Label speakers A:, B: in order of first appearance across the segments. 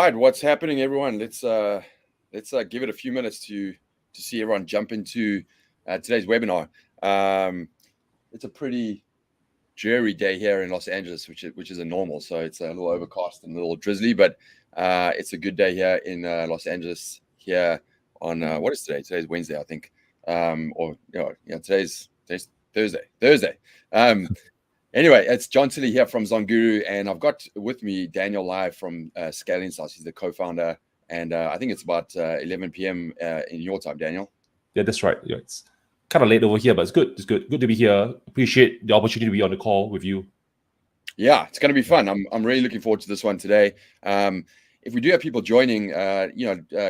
A: right, what's happening, everyone? Let's give it a few minutes to see everyone jump into today's webinar. It's a pretty dreary day here in Los Angeles, which is a normal. So it's a little overcast and a little drizzly, but it's a good day here in Los Angeles here on what is today? Today's Wednesday, I think, today's Thursday. Anyway, it's Jon Tilley here from ZonGuru, and I've got with me Daniel live from Scale Insights. He's the co-founder, and I think it's about 11 p.m. In your time, Daniel.
B: Yeah, that's right. Yeah, it's kind of late over here, but it's good. It's good. Good to be here. Appreciate the opportunity to be on the call with you.
A: Yeah, it's going to be fun. I'm really looking forward to this one today. If we do have people joining,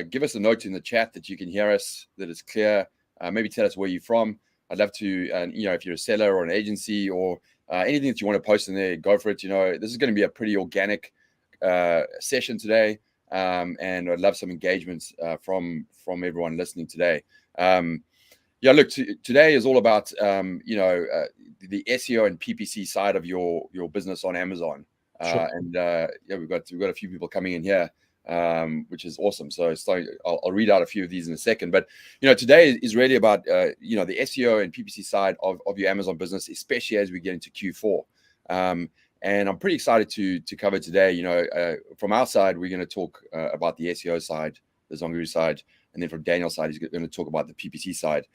A: give us a note in the chat that you can hear us, that it's clear. Maybe tell us where you're from. I'd love to, if you're a seller or an agency or anything that you want to post in there, go for it. This is going to be a pretty organic session today, and I'd love some engagements from everyone listening today. Look, today is all about the SEO and PPC side of your business on Amazon.
B: Sure.
A: We've got a few people coming in here, which is awesome. So I'll read out a few of these in a second. But today is really about the SEO and PPC side of your Amazon business, especially as we get into Q4. And I'm pretty excited to cover today. From our side, we're going to talk about the SEO side, the ZonGuru side, and then from Daniel's side, he's going to talk about the PPC side.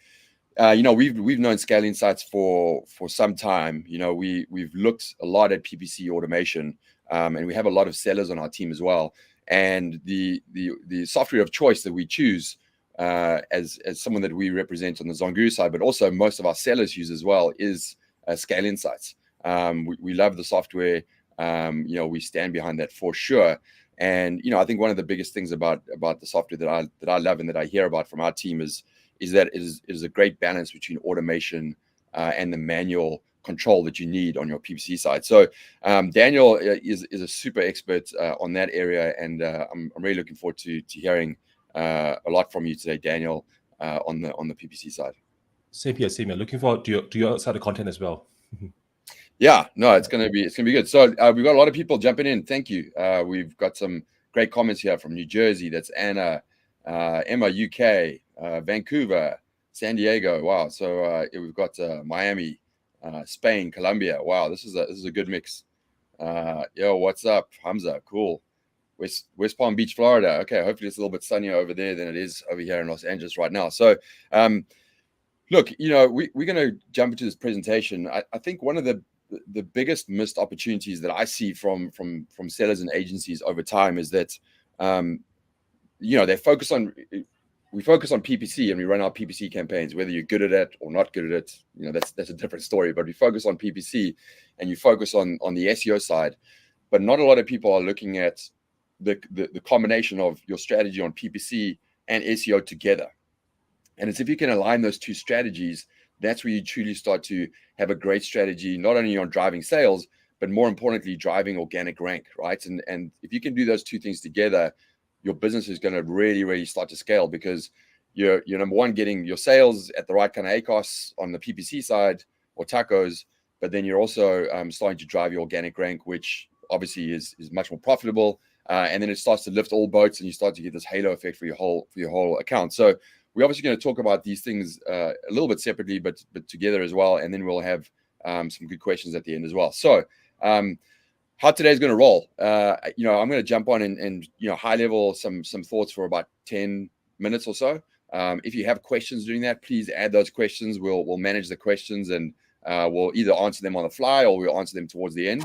A: We've known Scale Insights for some time. We've looked a lot at PPC automation, and we have a lot of sellers on our team as well. And the software of choice that we choose as someone that we represent on the ZonGuru side, but also most of our sellers use as well, is Scale Insights. We love the software. We stand behind that for sure. And I think one of the biggest things about the software that I love and that I hear about from our team is that it is a great balance between automation and the manual control that you need on your PPC side. So Daniel is a super expert on that area, and I'm really looking forward to hearing a lot from you today, Daniel, on the PPC side.
B: Same here. Looking forward to your side of content as well.
A: Yeah, no, it's gonna be good. So we've got a lot of people jumping in. Thank you. We've got some great comments here from New Jersey. That's Anna, Emma, UK, Vancouver, San Diego. Wow. So we've got Miami, Spain, Colombia. Wow, this is a good mix. Yo, what's up, Hamza? Cool. West Palm Beach, Florida. Okay, hopefully it's a little bit sunnier over there than it is over here in Los Angeles right now. So look, we're going to jump into this presentation. I think one of the biggest missed opportunities that I see from sellers and agencies over time is that we focus on PPC and we run our PPC campaigns, whether you're good at it or not good at it. That's a different story. But we focus on PPC and you focus on the SEO side, but not a lot of people are looking at the combination of your strategy on PPC and SEO together. And it's if you can align those two strategies, that's where you truly start to have a great strategy, not only on driving sales, but more importantly, driving organic rank, right? And if you can do those two things together, your business is going to really, really start to scale, because you're number one, getting your sales at the right kind of ACOS on the PPC side or tacos, but then you're also starting to drive your organic rank, which obviously is much more profitable. And then it starts to lift all boats and you start to get this halo effect for your whole account. So we're obviously going to talk about these things a little bit separately, but together as well. And then we'll have some good questions at the end as well. So how today's going to roll. I'm going to jump on and high level some thoughts for about 10 minutes or so. If you have questions during that, please add those questions. We'll manage the questions and we'll either answer them on the fly or we'll answer them towards the end.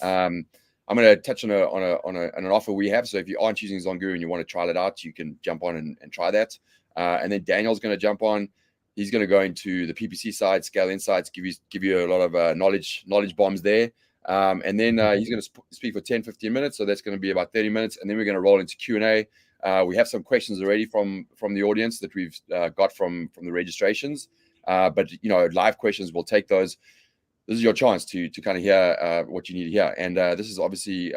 A: I'm going to touch on an offer we have. So if you aren't using ZonGuru and you want to try it out, you can jump on and try that. And then Daniel's going to jump on. He's going to go into the PPC side, Scale Insights, give you a lot of knowledge bombs there. And then he's going to speak for 10, 15 minutes. So that's going to be about 30 minutes. And then we're going to roll into Q&A. We have some questions already from the audience that we've got from the registrations. But live questions, we'll take those. This is your chance to kind of hear what you need to hear. And this is obviously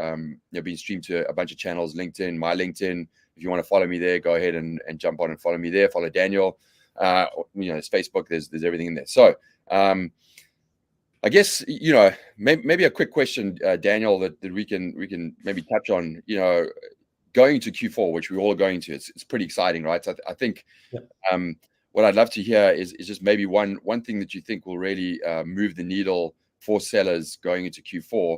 A: being streamed to a bunch of channels, LinkedIn, my LinkedIn. If you want to follow me there, go ahead and jump on and follow me there. Follow Daniel. There's Facebook. There's everything in there. So I guess maybe a quick question, Daniel, that we can maybe touch on. going to Q4, which we all are going to, it's pretty exciting, right? So I think what I'd love to hear is just maybe one thing that you think will really move the needle for sellers going into Q4.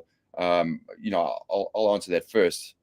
A: You know, I'll answer that first.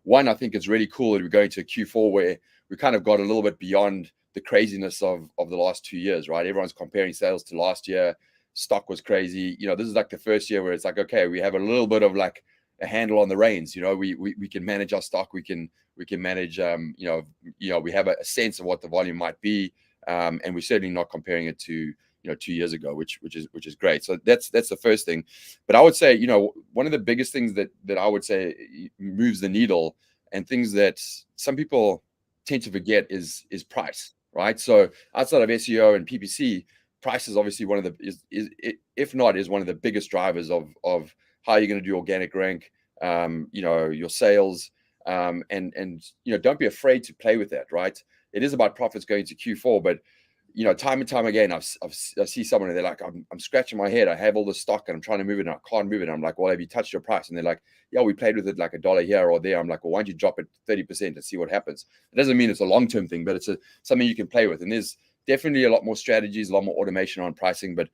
A: One, I think it's really cool that we're going to a Q4 where we kind of got a little bit beyond the craziness of the last 2 years, right? Everyone's comparing sales to last year. Stock was crazy. You know, this is like the first year where it's like, okay, we have a little bit of like a handle on the reins. You know, we can manage our stock. We can manage. You know, we have a sense of what the volume might be, and we're certainly not comparing it to 2 years ago, which is great. So that's the first thing. But I would say, you know, one of the biggest things that I would say moves the needle, and things that some people tend to forget is price, right? So outside of SEO and PPC, price is obviously one of the if not one of the biggest drivers of how you're going to do organic rank, you know, your sales, and you know, don't be afraid to play with that, right? It is about profits going to Q4, but you know, time and time again, I see someone and they're like, I'm scratching my head. I have all this stock and I'm trying to move it and I can't move it. And I'm like, well, have you touched your price? And they're like, yeah, we played with it like $1 here or there. I'm like, well, why don't you drop it 30% and see what happens? It doesn't mean it's a long-term thing, but it's something you can play with. And there's definitely a lot more strategies, a lot more automation on pricing, but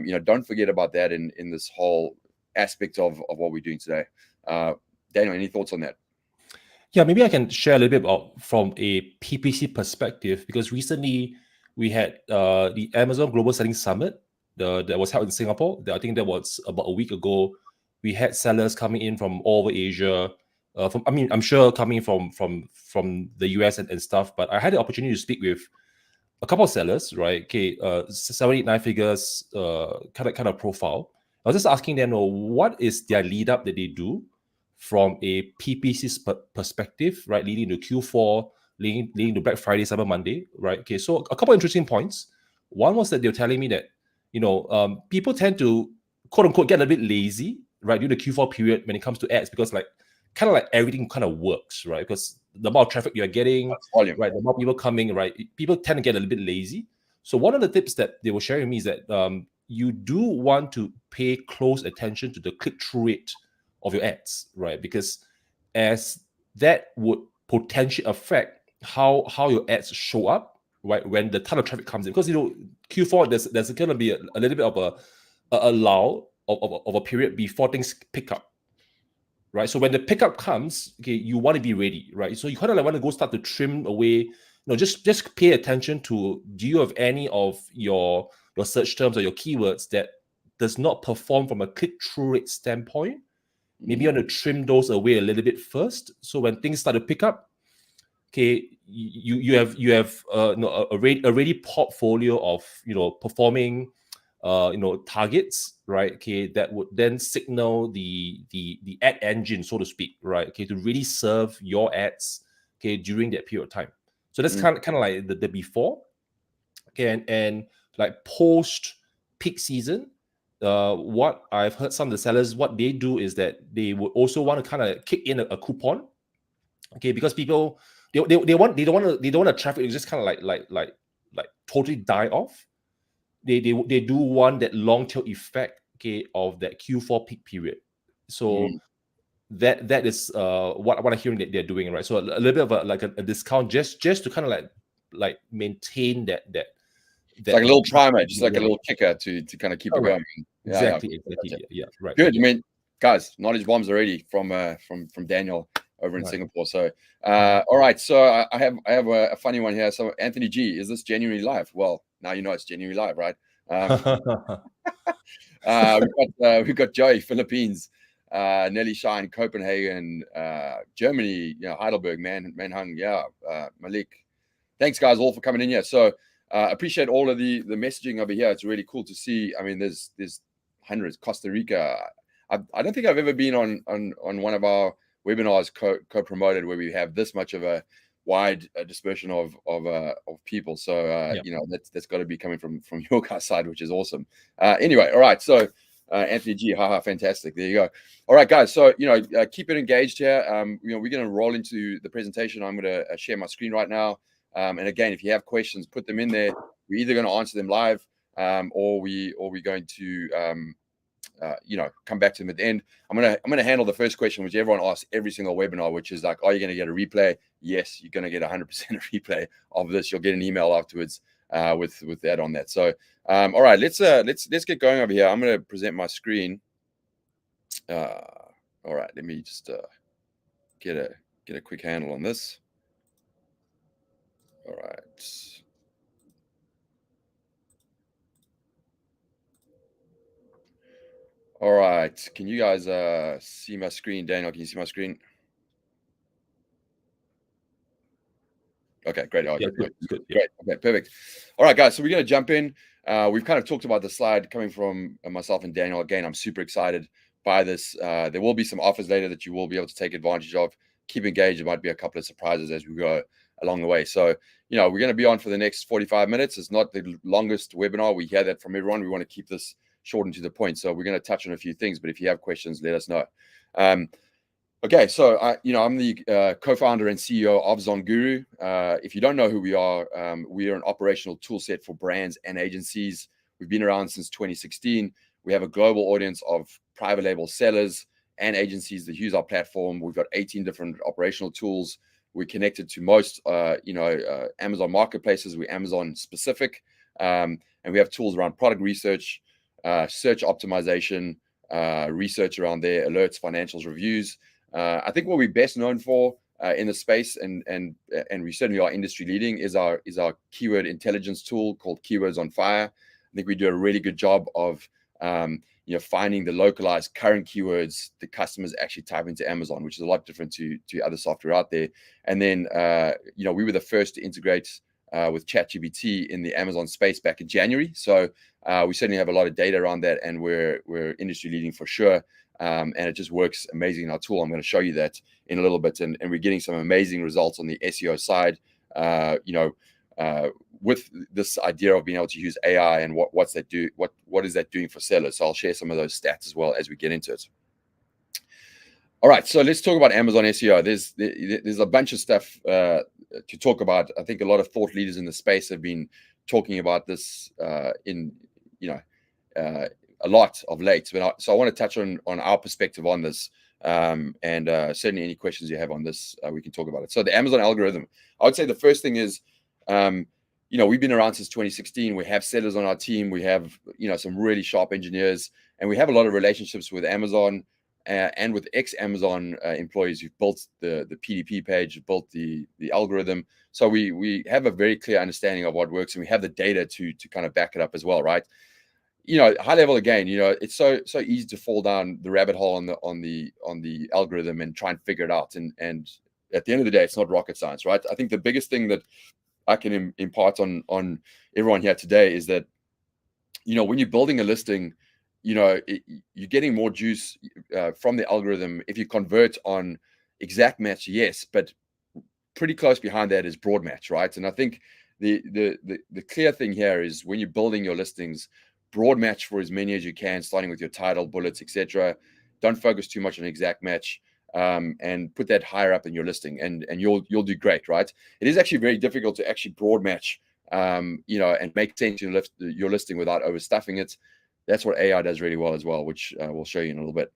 A: you know, don't forget about that in this whole aspect of what we're doing today. Daniel, any thoughts on that?
B: Yeah, maybe I can share a little bit about from a PPC perspective, because recently we had the Amazon Global Selling Summit that was held in Singapore. I think that was about a week ago. We had sellers coming in from all over Asia. I'm sure coming from the US and stuff. But I had the opportunity to speak with a couple of sellers, right? Okay, 7, 8, 9 figures, kind of profile. I was just asking them, what is their lead up that they do from a PPC perspective, right? Leading to Q4, leading to Black Friday, Cyber Monday, right? Okay, so a couple of interesting points. One was that they were telling me that, you know, people tend to, quote unquote, get a bit lazy, right, during the Q4 period when it comes to ads, because like everything kind of works, right? Because the amount of traffic you're getting, right, the more people coming, right, people tend to get a little bit lazy. So one of the tips that they were sharing with me is that you do want to pay close attention to the click-through rate of your ads, right? Because as that would potentially affect how your ads show up, right, when the ton of traffic comes in. Because, you know, Q4, there's going to be a little bit of a lull of a period before things pick up, right? So when the pickup comes, okay, you want to be ready, right? So you kind of like want to go start to trim away, you know, just pay attention to, do you have any of your search terms or your keywords that does not perform from a click-through rate standpoint? Maybe you want to trim those away a little bit first. So when things start to pick up, okay, you have a ready portfolio of, you know, performing targets, right? Okay, that would then signal the ad engine, so to speak, right? Okay, to really serve your ads, okay, during that period of time. So that's kind of like the before, okay, and like post peak season. What I've heard some of the sellers, what they do is that they would also want to kind of kick in a coupon, okay, because people they don't want the traffic to just kind of like totally die off. They do want that long tail effect, okay, of that Q4 peak period. So that is what I'm hearing that they're doing, right? So a little bit of a discount just to kind of like maintain that
A: it's like a little primer, just like a little kicker to kind of keep it going.
B: Exactly. Yeah, right.
A: Good. I mean, guys, knowledge bombs already from Daniel over in Singapore. So, all right. So I have a funny one here. So Anthony G, is this genuinely live? Well, now you know it's genuinely live, right? We've got Joey, Philippines, Nelly Shine, Copenhagen, Germany, you know, Heidelberg, Manhung, Malik. Thanks, guys, all for coming in here. So appreciate all of the messaging over here. It's really cool to see. I mean, there's hundreds. Costa Rica. I don't think I've ever been on one of our webinars co-promoted where we have this much of a wide dispersion of people. So you know, that's got to be coming from your guys' side, which is awesome. Anyway, all right. So Anthony G, fantastic. There you go. All right, guys. So you know, keep it engaged here. You know, we're going to roll into the presentation. I'm going to share my screen right now. And again, if you have questions, put them in there. We're either going to answer them live, or we're going to come back to them at the end. I'm gonna handle the first question, which everyone asks every single webinar, which is like, are you going to get a replay? Yes, you're going to get 100% a replay of this. You'll get an email afterwards with that on that. So all right, let's get going over here. I'm going to present my screen. All right, let me just get a quick handle on this. All right. All right. Can you guys see my screen? Daniel, can you see my screen? Okay, great. Oh,
B: Yeah,
A: good.
B: good.
A: Great. Okay, perfect. All right, guys. So we're going to jump in. We've kind of talked about the slide coming from myself and Daniel. Again, I'm super excited by this. There will be some offers later that you will be able to take advantage of. Keep engaged. There might be a couple of surprises as we go along the way. So, we're going to be on for the next 45 minutes. It's not the longest webinar. We hear that from everyone. We want to keep this short and to the point. So we're going to touch on a few things, but if you have questions, let us know. Okay, so I'm the co-founder and CEO of ZonGuru. If you don't know who we are an operational tool set for brands and agencies. We've been around since 2016. We have a global audience of private label sellers and agencies that use our platform. We've got 18 different operational tools. We're connected to most, Amazon marketplaces. We're Amazon specific, and we have tools around product research, search optimization, research around there, alerts, financials, reviews. I think what we're best known for in the space, and we certainly are industry leading, is our keyword intelligence tool called Keywords on Fire. I think we do a really good job of finding the localized current keywords the customers actually type into Amazon, which is a lot different to other software out there. And then we were the first to integrate with ChatGPT in the Amazon space back in January. So we certainly have a lot of data around that, and we're industry leading for sure. And it just works amazing in our tool. I'm going to show you that in a little bit, and we're getting some amazing results on the SEO side. With this idea of being able to use AI and what's that do? What is that doing for sellers? So I'll share some of those stats as well as we get into it. All right, so let's talk about Amazon SEO. There's a bunch of stuff to talk about. I think a lot of thought leaders in the space have been talking about this a lot of late. So I want to touch on our perspective on this, and certainly any questions you have on this, we can talk about it. So the Amazon algorithm, I would say the first thing is, we've been around since 2016. We have sellers on our team. We have, some really sharp engineers, and we have a lot of relationships with Amazon and with ex-Amazon employees who've built the PDP page, built the algorithm. So we have a very clear understanding of what works, and we have the data to kind of back it up as well, right? High level again, it's so easy to fall down the rabbit hole on the algorithm and try and figure it out. And at the end of the day, it's not rocket science, right? I think the biggest thing that I can impart on everyone here today is that, when you're building a listing, you're getting more juice from the algorithm if you convert on exact match, yes, but pretty close behind that is broad match, right? And I think the clear thing here is when you're building your listings, broad match for as many as you can, starting with your title, bullets, etc. Don't focus too much on exact match, and put that higher up in your listing, and you'll do great, right? It is actually very difficult to actually broad match, and make sense in your listing without overstuffing it. That's what AI does really well as well, which we'll show you in a little bit.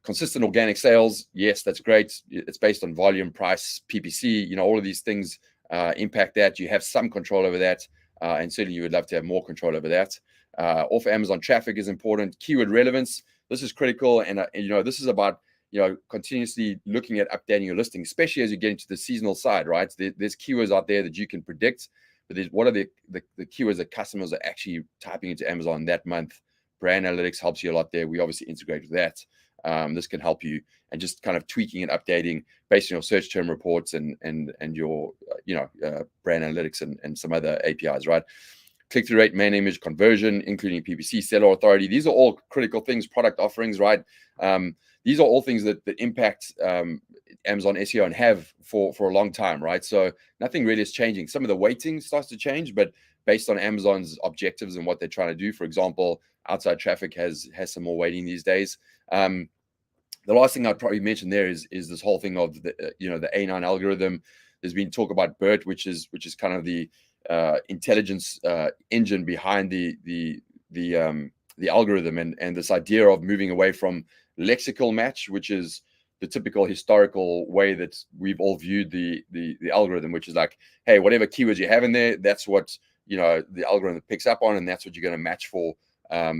A: Consistent organic sales, yes, that's great. It's based on volume, price, PPC. All of these things impact that. You have some control over that, and certainly you would love to have more control over that. Off Amazon traffic is important. Keyword relevance, this is critical, and this is about continuously looking at updating your listing, especially as you get into the seasonal side, right? There's keywords out there that you can predict, but what are the keywords that customers are actually typing into Amazon that month? Brand analytics helps you a lot there. We obviously integrate with that. This can help you, and just kind of tweaking and updating based on your search term reports and your brand analytics and some other APIs, right? Click-through rate, main image conversion, including PPC, seller authority. These are all critical things, product offerings, right? These are all things that impact Amazon SEO and have for a long time, right? So nothing really is changing. Some of the weighting starts to change, but based on Amazon's objectives and what they're trying to do, for example, outside traffic has some more weighting these days. The last thing I'd probably mention there is this whole thing of the A9 algorithm. There's been talk about BERT, which is kind of the intelligence engine behind the the algorithm and this idea of moving away from lexical match, which is the typical historical way that we've all viewed the algorithm, which is like, hey, whatever keywords you have in there, that's what, you know, the algorithm picks up on, and that's what you're going to match for,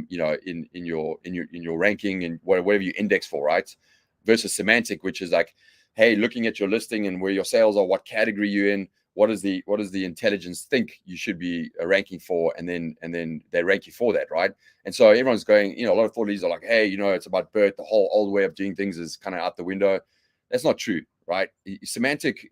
A: you know, in your ranking and whatever you index for, right? Versus semantic, which is like, hey, looking at your listing and where your sales are, what category you're in, what does the intelligence think you should be ranking for, and then they rank you for that, right? And so everyone's going, you know, a lot of thought leaders are like, hey, you know, it's about BERT, the whole old way of doing things is kind of out the window. That's not true, right? Semantic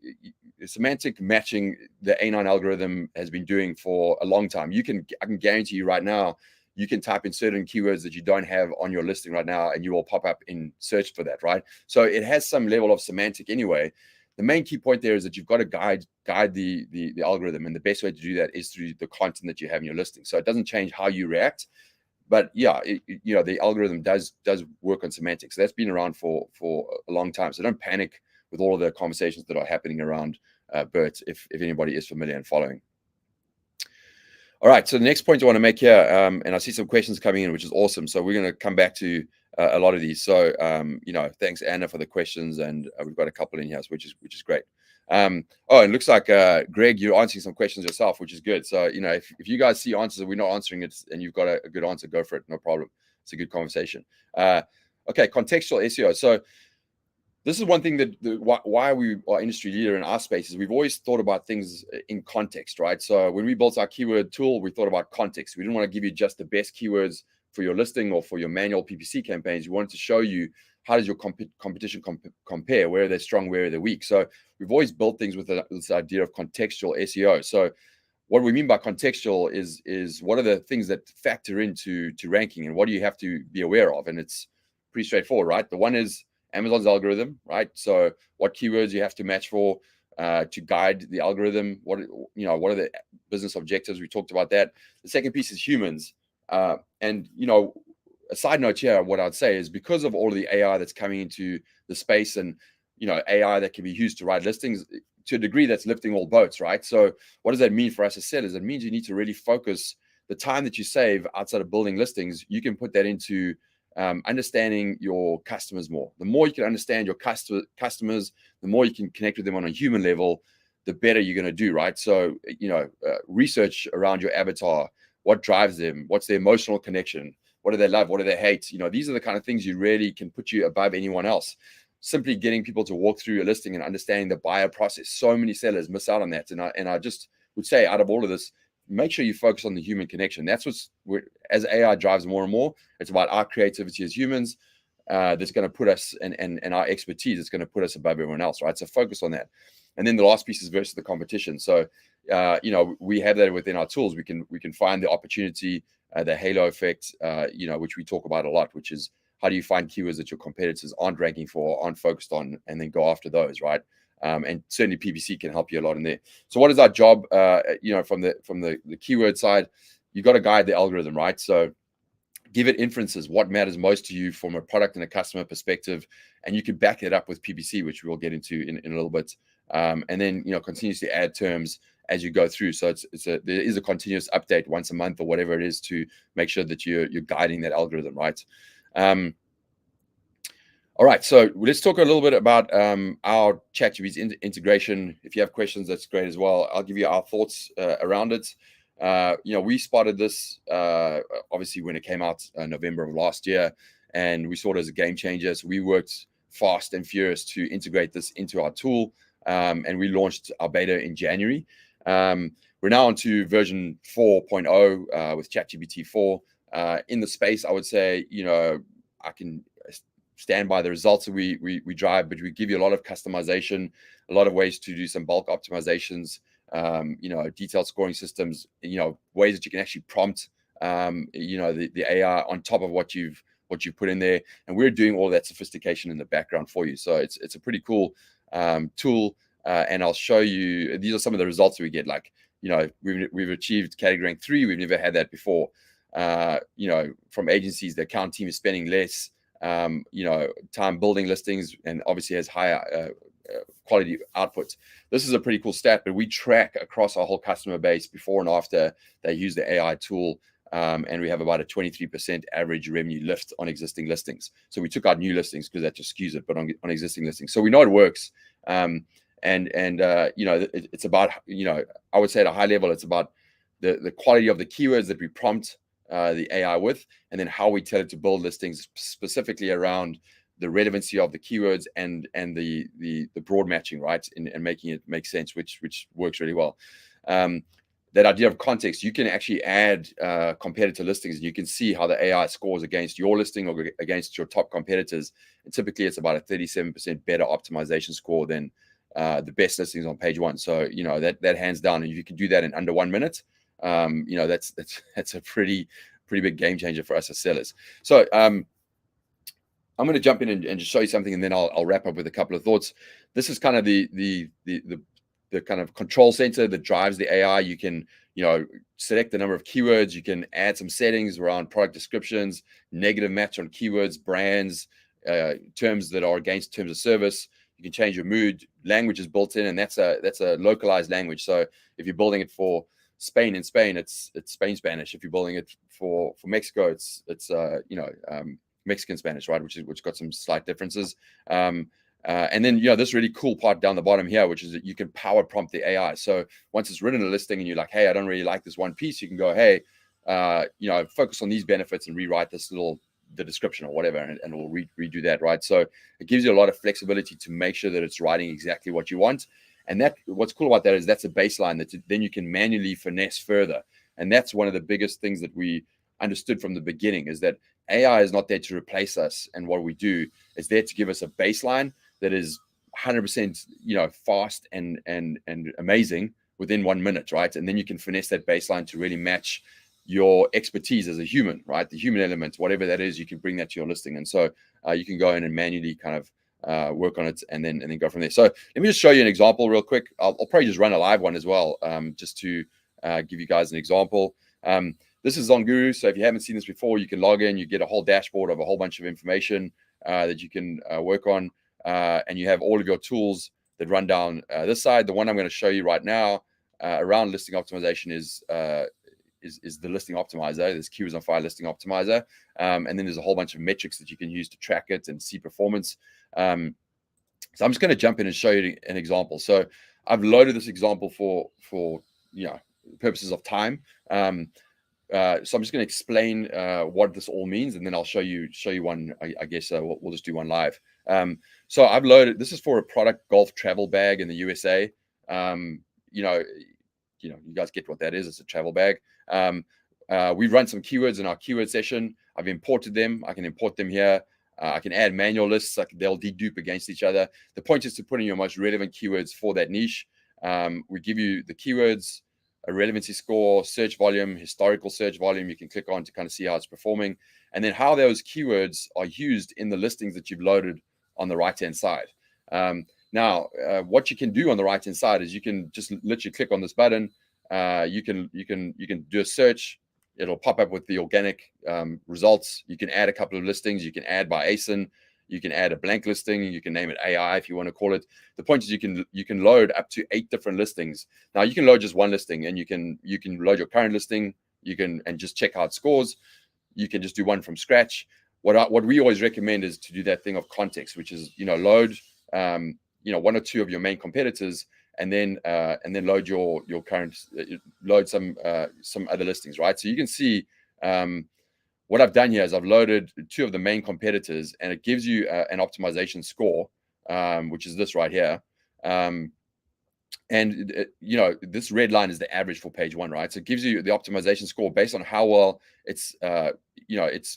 A: matching, the A9 algorithm has been doing for a long time. I can guarantee you right now, you can type in certain keywords that you don't have on your listing right now, and you will pop up in search for that, right? So it has some level of semantic anyway. The main key point there is that you've got to guide the algorithm, and the best way to do that is through the content that you have in your listing. So it doesn't change how you react, but yeah, you know, the algorithm does work on semantics. So that's been around for a long time. So don't panic with all of the conversations that are happening around BERT, if anybody is familiar and following. All right, so the next point I want to make here, and I see some questions coming in, which is awesome. So we're going to come back to a lot of these. So, you know, thanks, Anna, for the questions, and we've got a couple in here, which is great. Oh, it looks like, Greg, you're answering some questions yourself, which is good. So, you know, if you guys see answers that we're not answering it and you've got a good answer, go for it. No problem. It's a good conversation. Okay, contextual SEO. So this is one thing that why we are industry leader in our space is we've always thought about things in context, right? So when we built our keyword tool, we thought about context. We didn't want to give you just the best keywords for your listing or for your manual PPC campaigns. We wanted to show you how does your competition compare, where are they strong, where are they weak. So we've always built things with this idea of contextual SEO. So what we mean by contextual is what are the things that factor into ranking, and what do you have to be aware of? And it's pretty straightforward, right? The one is Amazon's algorithm, right? So what keywords you have to match for to guide the algorithm. What are the business objectives? We talked about that. The second piece is humans. And, you know, a side note here, what I'd say is because of all of the AI that's coming into the space, and, you know, AI that can be used to write listings, to a degree that's lifting all boats, right? So what does that mean for us as sellers? It means you need to really focus the time that you save outside of building listings. You can put that into understanding your customers more. The more you can understand your customers, the more you can connect with them on a human level, the better you're going to do, right? So, you know, research around your avatar, what drives them, what's their emotional connection, what do they love, what do they hate? You know, these are the kind of things you really can put you above anyone else. Simply getting people to walk through your listing and understanding the buyer process. So many sellers miss out on that. And I just would say, out of all of this, make sure you focus on the human connection. That's as AI drives more and more, it's about our creativity as humans that's going to put us and our expertise. It's going to put us above everyone else, right? So focus on that. And then the last piece is versus the competition. So, you know, we have that within our tools. We can find the opportunity, the halo effect, you know, which we talk about a lot, which is how do you find keywords that your competitors aren't ranking for, aren't focused on, and then go after those, right? And certainly PPC can help you a lot in there. So what is our job? You know, from the keyword side, you got to guide the algorithm, right? So give it inferences, what matters most to you from a product and a customer perspective, and you can back it up with PPC, which we'll get into in a little bit. And then, you know, continuously add terms as you go through. So there is a continuous update once a month or whatever it is to make sure that you're guiding that algorithm, right? All right, so let's talk a little bit about our ChatGPT integration. If you have questions, that's great as well. I'll give you our thoughts around it. You know, we spotted this obviously when it came out November of last year, and we saw it as a game changer. So we worked fast and furious to integrate this into our tool, and we launched our beta in January. We're now on to version 4.0 with ChatGPT 4. In the space, I would say, you know, I can stand by the results that we drive, but we give you a lot of customization, a lot of ways to do some bulk optimizations, you know, detailed scoring systems, you know, ways that you can actually prompt, you know, the AI on top of what you've put in there. And we're doing all that sophistication in the background for you. So it's a pretty cool tool. And I'll show you, these are some of the results that we get. Like, you know, we've achieved category rank 3. We've never had that before. You know, from agencies, the account team is spending less, you know, time building listings, and obviously has higher quality outputs. This is a pretty cool stat, but we track across our whole customer base before and after they use the AI tool, and we have about a 23% average revenue lift on existing listings. So we took out new listings because that just skews it, but on existing listings. So we know it works. It's about, I would say at a high level, it's about the quality of the keywords that we prompt the AI with, and then how we tell it to build listings specifically around the relevancy of the keywords and the broad matching, right, and making it make sense, which works really well. That idea of context, you can actually add competitor listings, and you can see how the AI scores against your listing or against your top competitors. And typically, it's about a 37% better optimization score than the best listings on page one. So that hands down, and if you can do that in under 1 minute, that's a pretty big game changer for us as sellers. So I'm going to jump in and just show you something, and then I'll wrap up with a couple of thoughts. This is kind of the kind of control center that drives the AI. You can select the number of keywords. You can add some settings around product descriptions, negative match on keywords, brands, terms that are against terms of service. You can change your mood. Language is built in, and that's a localized language. So if you're building it for Spain, in Spain, it's Spain Spanish. If you're building it for Mexico, it's Mexican Spanish, right? Which got some slight differences. And then this really cool part down the bottom here, which is that you can power prompt the AI. So once it's written a listing and you're like, hey, I don't really like this one piece, you can go, hey, focus on these benefits and rewrite the description or whatever, and it will redo that, right? So it gives you a lot of flexibility to make sure that it's writing exactly what you want. And what's cool about that is that's a baseline that then you can manually finesse further. And that's one of the biggest things that we understood from the beginning, is that AI is not there to replace us, and what we do is there to give us a baseline that is 100% fast and amazing within 1 minute, right? And then you can finesse that baseline to really match your expertise as a human, right? The human element, whatever that is, you can bring that to your listing. And so you can go in and manually kind of work on it and then go from there. So let me just show you an example real quick. I'll probably just run a live one as well, just to give you guys an example. This is ZonGuru. So if you haven't seen this before, you can log in, you get a whole dashboard of a whole bunch of information that you can work on. And you have all of your tools that run down this side. The one I'm going to show you right now around listing optimization is the listing optimizer. There's keywords on file listing optimizer. And then there's a whole bunch of metrics that you can use to track it and see performance. So I'm just going to jump in and show you an example. So I've loaded this example for purposes of time. So I'm just going to explain what this all means, and then I'll show you one. I guess we'll just do one live. So I've loaded. This is for a product golf travel bag in the USA. You guys get what that is. It's a travel bag. We've run some keywords in our keyword session. I've imported them. I can import them here. I can add manual lists. They'll dedupe against each other. The point is to put in your most relevant keywords for that niche. We give you the keywords, a relevancy score, search volume, historical search volume. You can click on to kind of see how it's performing, and then how those keywords are used in the listings that you've loaded on the right-hand side. Now, what you can do on the right-hand side is you can just literally click on this button. You can do a search. It'll pop up with the organic results. You can add a couple of listings. You can add by ASIN. You can add a blank listing. You can name it AI if you want to call it. The point is you can load up to 8 different listings. Now you can load just one listing, and you can load your current listing. And just check how it scores. You can just do one from scratch. What we always recommend is to do that thing of context, which is load 1 or 2 of your main competitors, and then load your current, load some other listings, right? So you can see what I've done here is I've loaded 2 of the main competitors, and it gives you an optimization score, which is this right here. This red line is the average for page 1, right? So it gives you the optimization score based on how well it's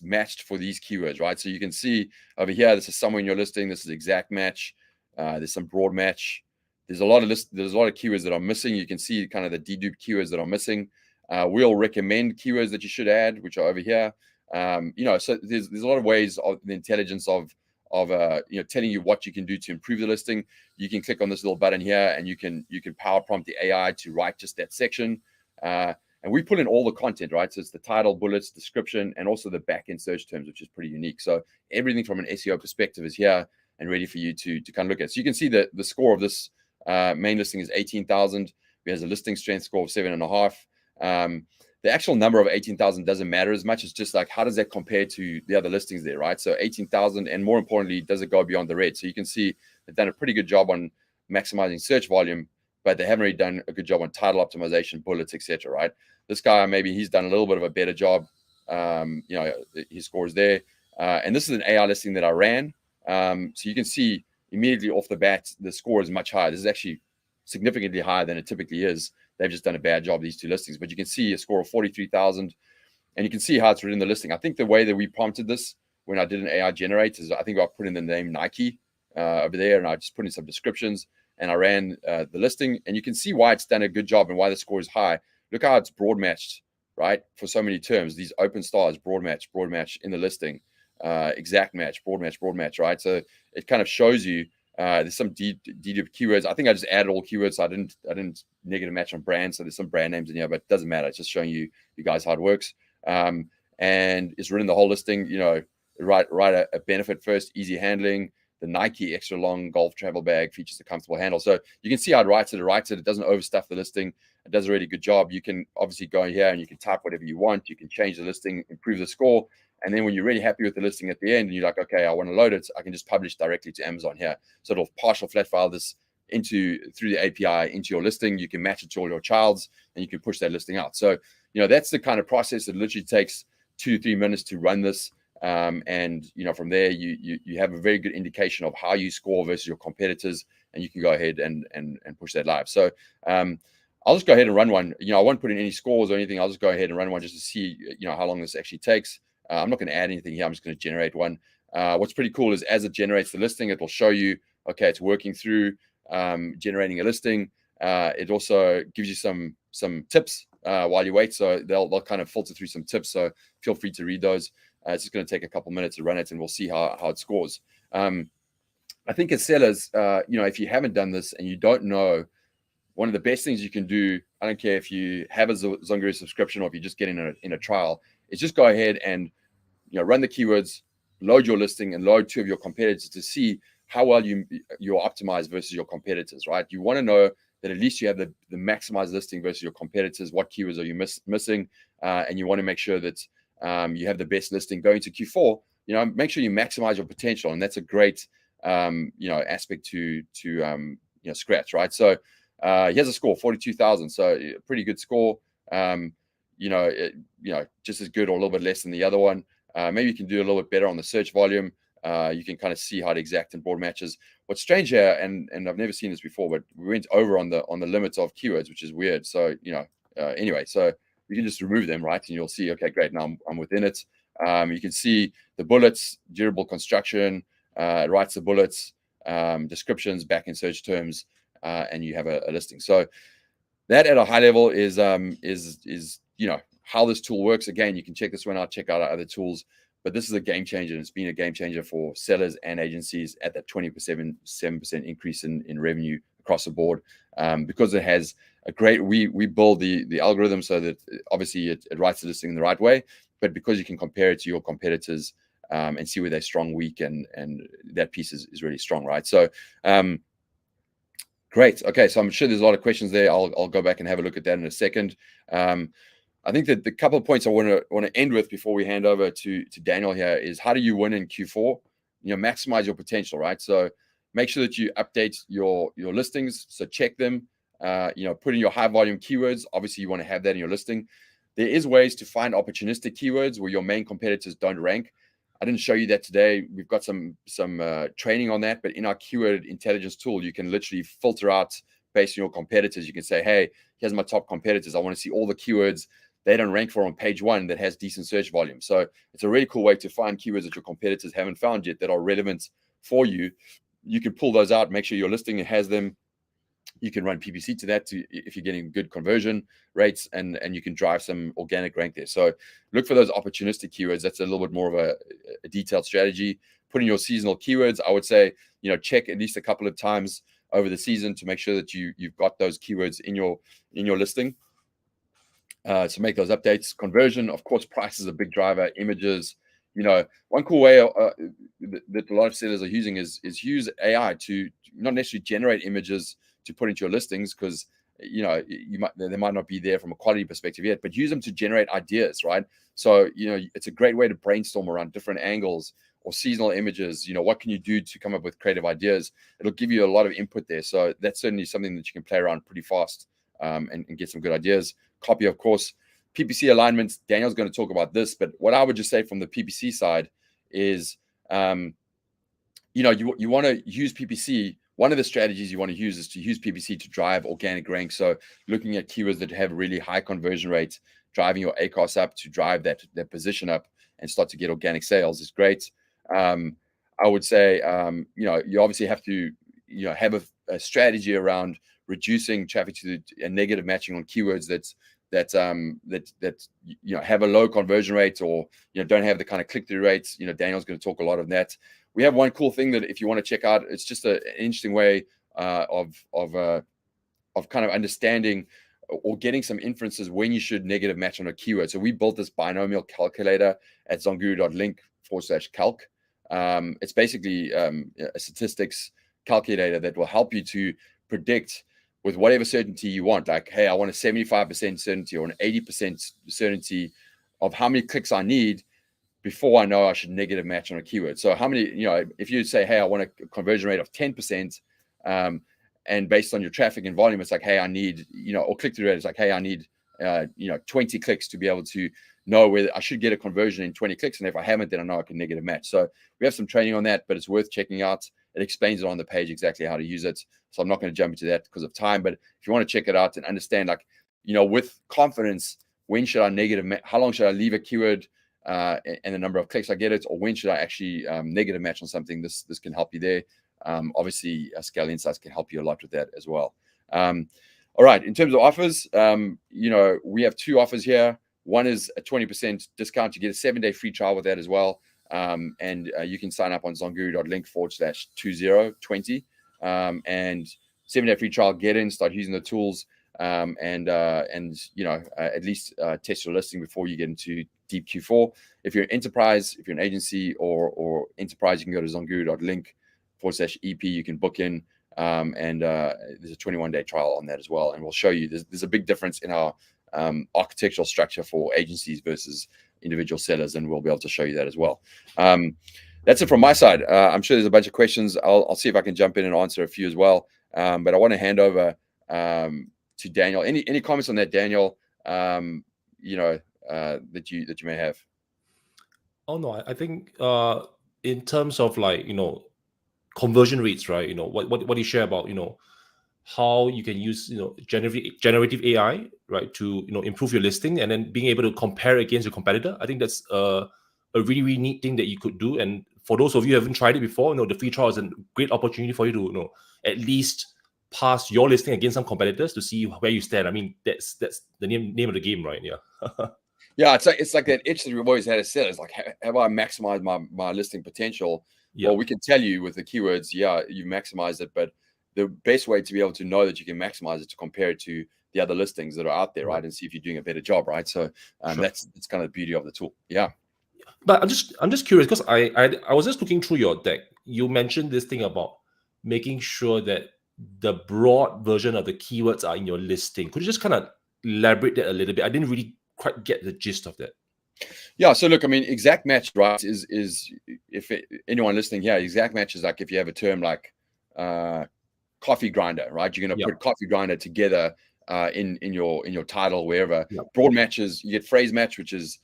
A: matched for these keywords, right? So you can see over here, this is somewhere in your listing. This is exact match. There's some broad match. There's a lot of keywords that are missing. You can see kind of the dedupe keywords that are missing. We'll recommend keywords that you should add, which are over here. So there's a lot of ways of the intelligence of telling you what you can do to improve the listing. You can click on this little button here, and you can power prompt the AI to write just that section. And we put in all the content, right? So it's the title, bullets, description, and also the back-end search terms, which is pretty unique. So everything from an SEO perspective is here and ready for you to kind of look at. So you can see that the score of this main listing is 18,000. It has a listing strength score of 7.5. The actual number of 18,000 doesn't matter as much. It's just like, how does that compare to the other listings there, right? So 18,000, and more importantly, does it go beyond the red? So you can see they've done a pretty good job on maximizing search volume, but they haven't really done a good job on title optimization, bullets, etc. Right? This guy, maybe he's done a little bit of a better job. His scores there. And this is an AI listing that I ran. So you can see immediately off the bat, the score is much higher. This is actually significantly higher than it typically is. They've just done a bad job, these two listings. But you can see a score of 43,000. And you can see how it's written in the listing. I think the way that we prompted this when I did an AI generate is I think I put in the name Nike over there, and I just put in some descriptions, and I ran the listing. And you can see why it's done a good job and why the score is high. Look how it's broad matched, right? For so many terms, these open stars, broad match in the listing, exact match, broad match, right? So it kind of shows you there's some dedupe keywords. I think I just added all keywords. So I didn't negative match on brands. So there's some brand names in here, but it doesn't matter. It's just showing you guys how it works. And it's written the whole listing, write a benefit first, easy handling. The Nike extra long golf travel bag features a comfortable handle. So you can see how it writes it. It doesn't overstuff the listing. It does a really good job. You can obviously go in here and you can type whatever you want. You can change the listing, improve the score. And then when you're really happy with the listing at the end and you're like, okay, I want to load it, I can just publish directly to Amazon here. So it'll partial flat file this through the API into your listing. You can match it to all your childs and you can push that listing out. So, that's the kind of process that literally takes 2 to 3 minutes to run this. And from there, you have a very good indication of how you score versus your competitors, and you can go ahead and push that live. So I'll just go ahead and run one. I won't put in any scores or anything. I'll just go ahead and run one just to see how long this actually takes. I'm not going to add anything here. I'm just going to generate one. What's pretty cool is as it generates the listing, it will show you, okay, it's working through generating a listing. It also gives you some tips while you wait. So they'll kind of filter through some tips. So feel free to read those. It's just going to take a couple minutes to run it, and we'll see how it scores. I think as sellers, if you haven't done this and you don't know, one of the best things you can do, I don't care if you have a ZonGuru subscription or if you're just getting in a trial, is just go ahead and run the keywords, load your listing, and load 2 of your competitors to see how well you're optimized versus your competitors, right? You want to know that at least you have the maximized listing versus your competitors. What keywords are you missing? And you want to make sure that you have the best listing going to Q4. Make sure you maximize your potential, and that's a great aspect to scratch, right? So he has a score 42,000, so a pretty good score. Just as good or a little bit less than the other one. Maybe you can do a little bit better on the search volume. You can kind of see how it exact and broad matches. What's strange here, and I've never seen this before, but we went over on the limits of keywords, which is weird. So anyway, so you can just remove them, right? And you'll see, okay, great, now I'm within it. You can see the bullets, durable construction, it writes the bullets, descriptions, back in search terms, and you have a listing. So that at a high level is how this tool works. Again, you can check this one out, check out our other tools, but this is a game changer. It's been a game changer for sellers and agencies at that 7% increase in revenue across the board, because it has a great, we build the algorithm so that obviously it writes the listing in the right way, but because you can compare it to your competitors and see where they're strong, weak, and that piece is really strong, right? So great. Okay, so I'm sure there's a lot of questions there. I'll go back and have a look at that in a second. I think that the couple of points I want to end with before we hand over to Daniel here is, how do you win in Q4? Maximize your potential, right? So make sure that you update your listings. So check them. Put in your high volume keywords. Obviously, you want to have that in your listing. There is ways to find opportunistic keywords where your main competitors don't rank. I didn't show you that today. We've got some training on that, but in our keyword intelligence tool, you can literally filter out based on your competitors. You can say, hey, here's my top competitors. I want to see all the keywords they don't rank for on page 1 that has decent search volume. So it's a really cool way to find keywords that your competitors haven't found yet that are relevant for you. You can pull those out, make sure your listing has them. You can run PPC to that if you're getting good conversion rates, and you can drive some organic rank there. So look for those opportunistic keywords. That's a little bit more of a detailed strategy. Put in your seasonal keywords. I would say, check at least a couple of times over the season to make sure that you've got those keywords in your listing. So make those updates. Conversion, of course, price is a big driver. Images, one cool way that a lot of sellers are using is use AI to not necessarily generate images to put into your listings, because they might not be there from a quality perspective yet, but use them to generate ideas, right? So, it's a great way to brainstorm around different angles or seasonal images. What can you do to come up with creative ideas? It'll give you a lot of input there. So that's certainly something that you can play around pretty fast and get some good ideas. Copy, of course. PPC alignments, Daniel's going to talk about this, but what I would just say from the PPC side is, you want to use PPC. One of the strategies you want to use is to use PPC to drive organic rank. So looking at keywords that have really high conversion rates, driving your ACOS up to drive that position up and start to get organic sales is great. I would say, you obviously have to, have a strategy around reducing traffic to a negative matching on keywords that have a low conversion rate or don't have the kind of click-through rates. Daniel's going to talk a lot of that. We have one cool thing that if you want to check out, it's just an interesting way of kind of understanding or getting some inferences when you should negative match on a keyword. So we built this binomial calculator at zonguru.link/calc. It's basically a statistics calculator that will help you to predict with whatever certainty you want. Like, hey, I want a 75% certainty or an 80% certainty of how many clicks I need before I know I should negative match on a keyword. So how many, if you say, hey, I want a conversion rate of 10%, and based on your traffic and volume, it's like, hey, I need, or click-through rate, it's like, hey, I need, 20 clicks to be able to know whether I should get a conversion in 20 clicks. And if I haven't, then I know I can negative match. So we have some training on that, but it's worth checking out. It explains it on the page exactly how to use it. So I'm not going to jump into that because of time, but if you want to check it out and understand, with confidence, when should I how long should I leave a keyword and the number of clicks I get it, or when should I actually negative match on something? This can help you there. Obviously, Scale Insights can help you a lot with that as well. All right, in terms of offers, we have two offers here. One is a 20% discount. You get a 7-day free trial with that as well. And you can sign up on zonguru.link/2020 and 7-day free trial. Get in, start using the tools, and at least test your listing before you get into deep Q4. If you're an enterprise, if you're an agency or enterprise, you can go to zonguru.link/EP. You can book in, and there's a 21-day trial on that as well. And we'll show you there's a big difference in our architectural structure for agencies versus individual sellers, and we'll be able to show you that as well. That's it from my side. I'm sure there's a bunch of questions. I'll see if I can jump in and answer a few as well. But I want to hand over to Daniel. Any comments on that, Daniel? That you may have.
B: Oh no, I think in terms of conversion rates, right? What you share about how you can use generative AI, right, to improve your listing and then being able to compare against your competitor. I think that's a really, really neat thing that you could do. And for those of you who haven't tried it before, the free trial is a great opportunity for you to at least pass your listing against some competitors to see where you stand. I mean, that's the name of the game, right? Yeah.
A: Yeah, it's like that itch that we've always had as sellers. Like, have I maximized my listing potential? Yeah. Well, we can tell you with the keywords, yeah, you've maximized it, but the best way to be able to know that you can maximize it to compare it to the other listings that are out there, right? And see if you're doing a better job, right? So sure. That's kind of the beauty of the tool. Yeah.
B: But I'm just curious because I was just looking through your deck. You mentioned this thing about making sure that the broad version of the keywords are in your listing. Could you just kind of elaborate that a little bit? I didn't really quite get the gist of that.
A: Yeah. So look, I mean, exact match, right, is if anyone listening here, exact match is like if you have a term like coffee grinder, right? You're going to put coffee grinder together in your title, wherever. Broad matches, you get phrase match, which is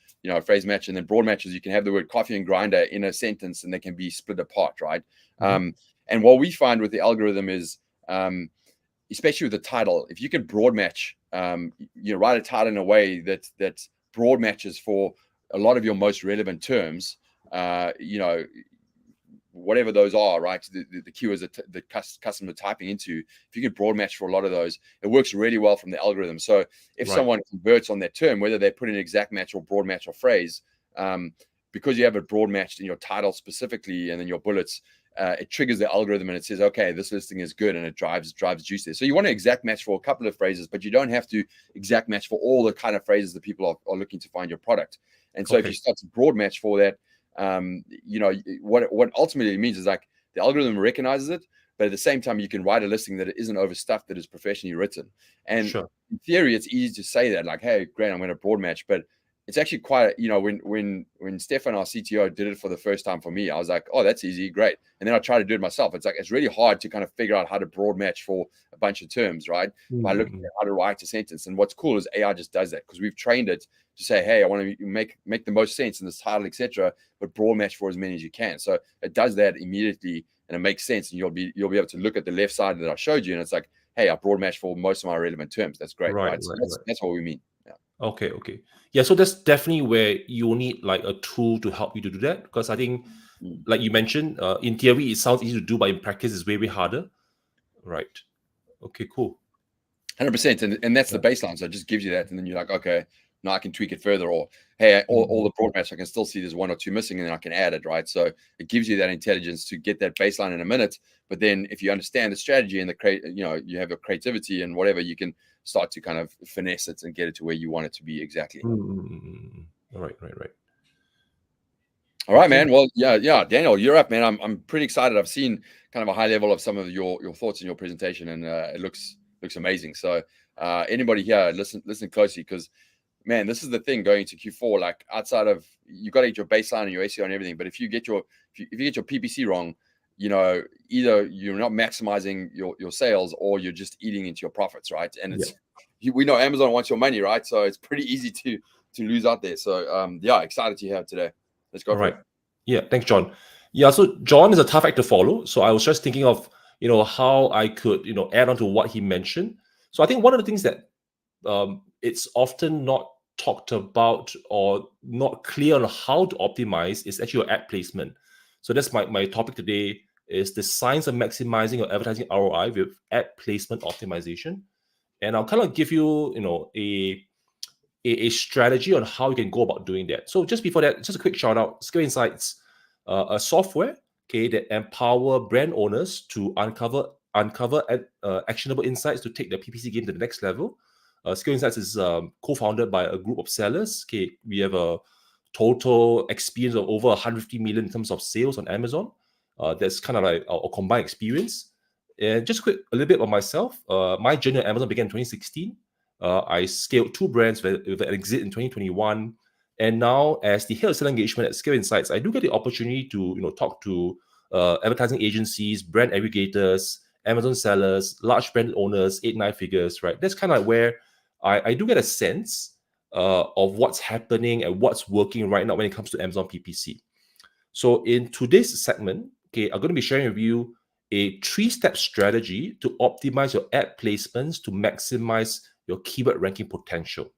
A: phrase match, and then broad matches, you can have the word coffee and grinder in a sentence, and they can be split apart, right? And what we find with the algorithm is, especially with the title, if you can broad match, write a title in a way that broad matches for a lot of your most relevant terms, whatever those are, right? The keywords that the customer typing into, if you can broad match for a lot of those, it works really well from the algorithm. So if someone converts on that term, whether they put in exact match or broad match or phrase, because you have it broad matched in your title specifically and then your bullets, it triggers the algorithm and it says, okay, this listing is good, and it drives juice there. So you want to exact match for a couple of phrases, but you don't have to exact match for all the kind of phrases that people are looking to find your product. And so if you start to broad match for that, what ultimately means is like the algorithm recognizes it, but at the same time, you can write a listing that isn't overstuffed, that is professionally written. And
B: Sure.
A: in theory, it's easy to say that, like, hey, great, I'm going to broad match. But it's actually quite, when Stefan, our CTO, did it for the first time for me, I was like, oh, that's easy, great. And then I tried to do it myself. It's really hard to kind of figure out how to broad match for a bunch of terms, right? By looking at how to write a sentence. And what's cool is AI just does that, because we've trained it to say, hey, I want to make the most sense in this title, etc., but broad match for as many as you can. So it does that immediately, and it makes sense. And you'll be able to look at the left side that I showed you, and it's like, hey, I broad match for most of my relevant terms. That's great, right? So that's what we mean. Yeah.
B: Okay. Yeah, so that's definitely where you need like a tool to help you to do that, because I think, like you mentioned, in theory it sounds easy to do, but in practice it's way harder, right? Okay, cool.
A: 100%, and that's the baseline. So it just gives you that, and then you're like, okay, now I can tweak it further, or hey, all the broad match, I can still see there's one or two missing, and then I can add it, right? So it gives you that intelligence to get that baseline in a minute. But then if you understand the strategy and you have your creativity and whatever, you can start to kind of finesse it and get it to where you want it to be exactly.
B: Right.
A: All right, man. Well, yeah, Daniel, you're up, man. I'm pretty excited. I've seen kind of a high level of some of your thoughts in your presentation, and it looks amazing. So anybody here, listen closely, because man, this is the thing going into Q4. Like, outside of, you got to get your baseline and your SEO and everything, but if you get your PPC wrong, either you're not maximizing your sales, or you're just eating into your profits, right? And we know Amazon wants your money, right? So it's pretty easy to lose out there. So excited to have today. Let's go for it.
B: Yeah, thanks, John. Yeah, so John is a tough act to follow. So I was just thinking of how I could add on to what he mentioned. So I think one of the things that it's often not talked about or not clear on how to optimize is actually your ad placement. So that's my topic today, is the science of maximizing your advertising ROI with ad placement optimization. And I'll kind of give you a strategy on how you can go about doing that. So just before that, just a quick shout out. Skill Insights, a software that empower brand owners to uncover actionable insights to take their PPC game to the next level. Skill Insights is co-founded by a group of sellers. We have a total experience of over 150 million in terms of sales on Amazon. That's kind of like our combined experience. And just a little bit of myself. My journey on Amazon began in 2016. I scaled 2 brands with an exit in 2021. And now, as the head of seller engagement at Skill Insights, I do get the opportunity to talk to advertising agencies, brand aggregators, Amazon sellers, large brand owners, 8-9 figures, right? That's kind of like where I do get a sense of what's happening and what's working right now when it comes to Amazon PPC. So in today's segment, I'm going to be sharing with you a 3-step strategy to optimize your ad placements to maximize your keyword ranking potential.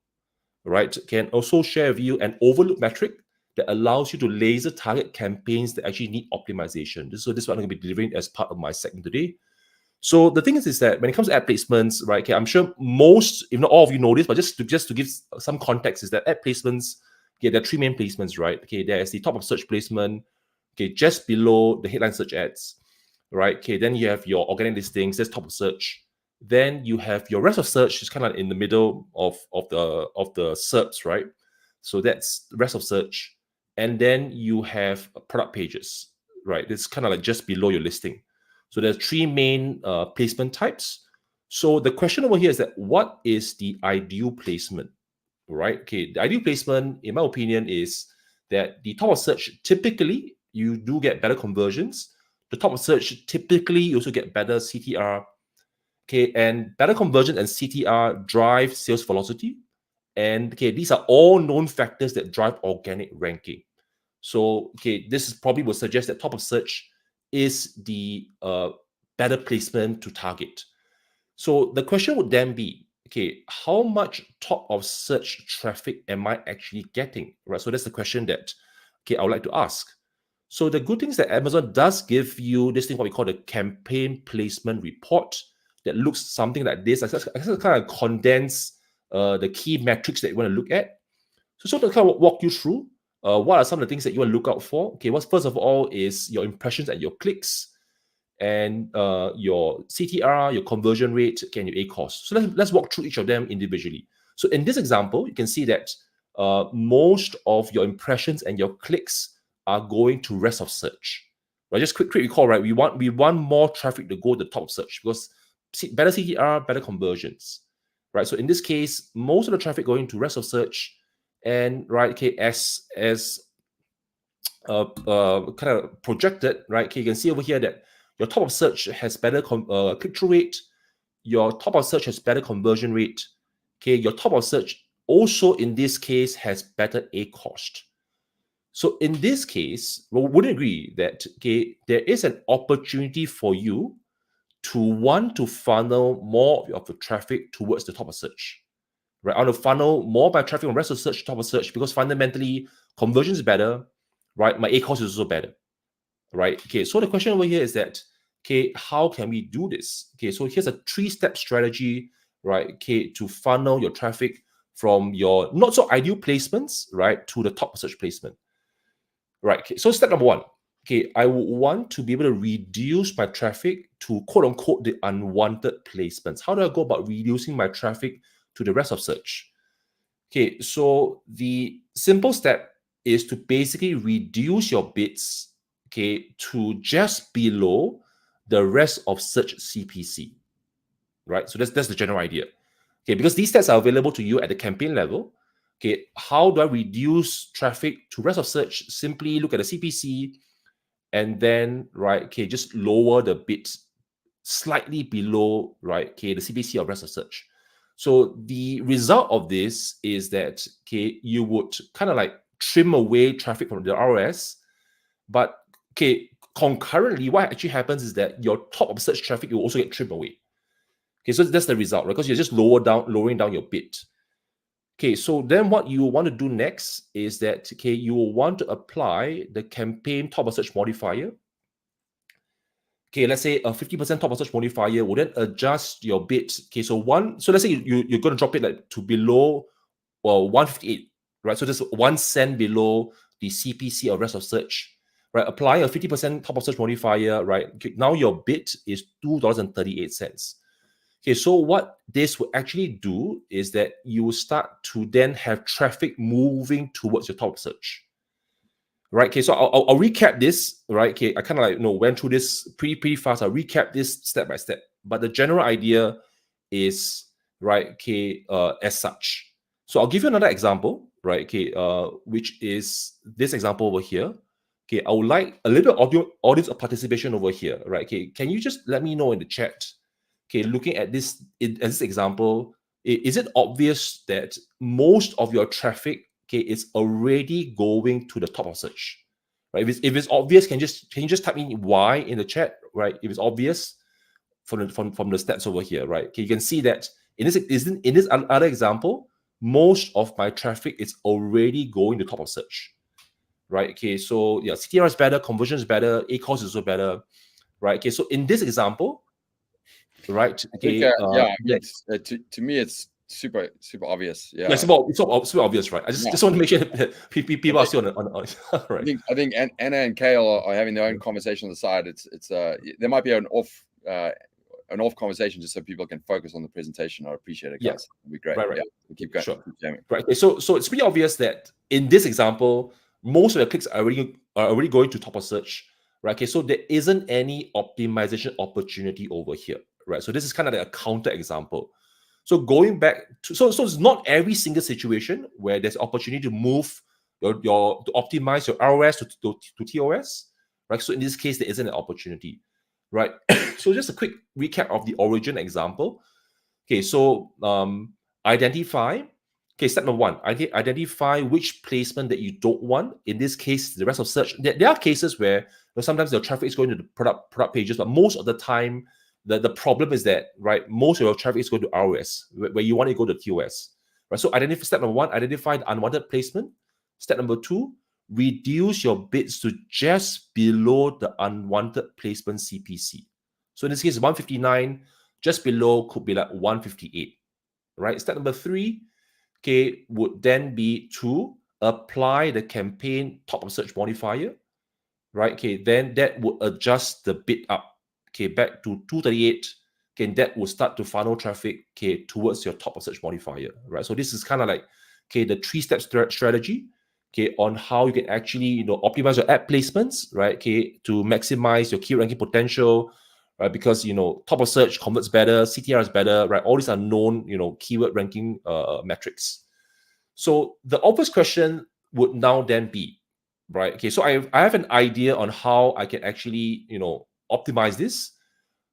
B: Right? Can also share with you an overlook metric that allows you to laser target campaigns that actually need optimization. So this is what I'm going to be delivering as part of my segment today. So the thing is that when it comes to ad placements, right? I'm sure most, if not all of you know this, but just to give some context, is that ad placements, there are 3 main placements, right? There's the top of search placement, just below the headline search ads, right? Then you have your organic listings, that's top of search. Then you have your rest of search, is kind of in the middle of the SERPs, right? So that's the rest of search. And then you have product pages, right? It's kind of like just below your listing. So there's 3 main placement types. So the question over here is that, what is the ideal placement, right? The ideal placement, in my opinion, is that the top of search, typically you do get better conversions. The top of search, typically you also get better CTR. And better conversion and CTR drive sales velocity. And these are all known factors that drive organic ranking. So this is probably will suggest that top of search is the better placement to target. So the question would then be, how much top of search traffic am I actually getting? Right. So that's the question that I would like to ask. So the good thing is that Amazon does give you this thing, what we call the campaign placement report, that looks something like this. I just kind of condense the key metrics that you want to look at. So to kind of walk you through, what are some of the things that you want to look out for? What's first of all is your impressions and your clicks, and your CTR, your conversion rate, and your ACoS. So let's walk through each of them individually. So in this example, you can see that most of your impressions and your clicks are going to rest of search. right? Just quick recall, right? We want more traffic to go to the top of search because better CTR, better conversions, right? So in this case, most of the traffic going to rest of search, and right, okay, as kind of projected, right? Okay, you can see over here that your top of search has better click-through rate, your top of search has better conversion rate. Okay, your top of search also in this case has better A cost. So in this case, we wouldn't agree that okay, there is an opportunity for you to want to funnel more of the traffic towards the top of search, right? I want to funnel more by traffic from rest of search to top of search because fundamentally conversion is better, right? My A cost is also better, right? Okay, so the question over here is that, okay, how can we do this? Okay, so here's a 3-step strategy, right? Okay, to funnel your traffic from your not so ideal placements, right, to the top of search placement, right? Okay, so step number 1, okay, I would want to be able to reduce my traffic to quote unquote the unwanted placements. How do I go about reducing my traffic to the rest of search? Okay, so the simple step is to basically reduce your bids, okay, to just below the rest of search CPC, right? So that's the general idea. Okay, because these stats are available to you at the campaign level. Okay, how do I reduce traffic to rest of search? Simply look at the CPC and then, right, okay, just lower the bids slightly below, right, okay, the CPC of rest of search. So the result of this is that, okay, you would kind of like trim away traffic from the ROS, but okay, concurrently, what actually happens is that your top of search traffic will also get trimmed away. Okay, so that's the result, right? Because you're just lowering down your bid. Okay, so then what you want to do next is that, okay, you will want to apply the campaign top of search modifier. Okay, let's say a 50% top of search modifier will then adjust your bid. Okay, so let's say you're going to drop it like to below 158, right? So that's 1 cent below the CPC of rest of search, right? Apply a 50% top of search modifier, right? Okay, now your bid is $2.38. Okay, so what this will actually do is that you will start to then have traffic moving towards your top of search. Right. Okay. So I'll recap this. Right. Okay. I kind of like went through this pretty fast. I'll recap this step by step. But the general idea is right. Okay. As such. So I'll give you another example. Right. Okay. Which is this example over here. Okay. I would like a little audience participation over here. Right. Okay. Can you just let me know in the chat? Okay. Looking at this as this example, is it obvious that most of your traffic, okay, it's already going to the top of search, right? If it's obvious, can you just type in Y in the chat, right? If it's obvious from the stats over here, right? Okay, you can see that in this other example, most of my traffic is already going to top of search, right? Okay, so yeah, CTR is better, conversion is better, A cost is also better, right? Okay, so in this example, right? Okay,
A: to me, it's super obvious. Yeah,
B: it's super obvious, right? I just want to make sure that people are still on right.
A: I think Anna and Kale are having their own conversation on the side. It's there might be an off conversation just so people can focus on the presentation. I appreciate it, guys.
B: Yes.
A: It'd be great.
B: Right.
A: Yeah, we'll keep going.
B: Sure.
A: Keep jamming.
B: Right. Okay, so it's pretty obvious that in this example, most of the clicks are already going to top of search. Right. Okay, so there isn't any optimization opportunity over here. Right. So this is kind of like a counter example. So going back to so it's not every single situation where there's opportunity to move to optimize your ROS to TOS, right? So in this case, there isn't an opportunity, right? So just a quick recap of the origin example. Okay, so identify. Okay, step number 1, identify which placement that you don't want. In this case, the rest of search. There are cases where sometimes the traffic is going to the product pages, but most of the time, the problem is that, right, most of your traffic is going to ROS, where you want to go to TOS. Right? So step number 1, identify the unwanted placement. Step number 2, reduce your bids to just below the unwanted placement CPC. So in this case, 159, just below could be like 158. Right? Step number 3, okay, would then be to apply the campaign top of search modifier. Right? Okay, then that would adjust the bid up. Okay, back to 238, okay, and that will start to funnel traffic, okay, towards your top of search modifier, right? So this is kind of like, okay, the 3-step strategy, okay, on how you can actually optimize your ad placements, right? Okay, to maximize your keyword ranking potential, right? Because top of search converts better, CTR is better, right? All these are known keyword ranking metrics. So the obvious question would now then be, right? Okay, so I have an idea on how I can actually optimize this,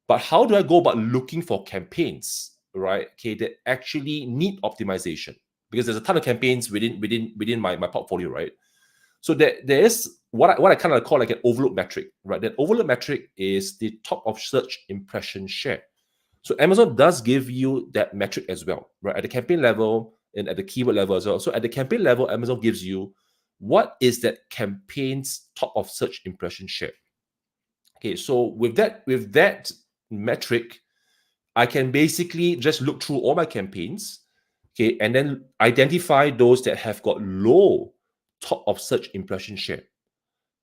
B: but how do I go about looking for campaigns, right? Okay, that actually need optimization, because there's a ton of campaigns within my portfolio, right? So there is what I kind of call like an overload metric, right? That overload metric is the top of search impression share. So Amazon does give you that metric as well, right? At the campaign level and at the keyword level as well. So at the campaign level, Amazon gives you what is that campaign's top of search impression share. Okay, so with that metric, I can basically just look through all my campaigns, okay, and then identify those that have got low top of search impression share,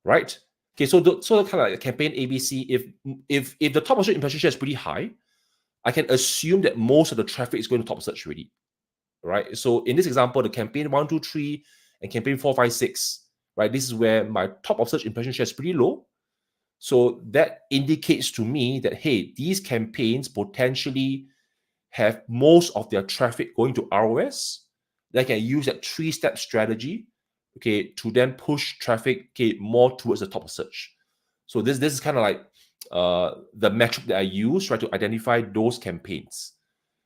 B: right? Okay, so kind of like a campaign ABC, if the top of search impression share is pretty high, I can assume that most of the traffic is going to top of search already, right? So in this example, the campaign 1, 2, 3 and campaign 4, 5, 6, right? This is where my top of search impression share is pretty low. So that indicates to me that, hey, these campaigns potentially have most of their traffic going to ROS. They can use that 3-step strategy, okay, to then push traffic, okay, more towards the top of search. So this is kind of like the metric that I use, right, to identify those campaigns,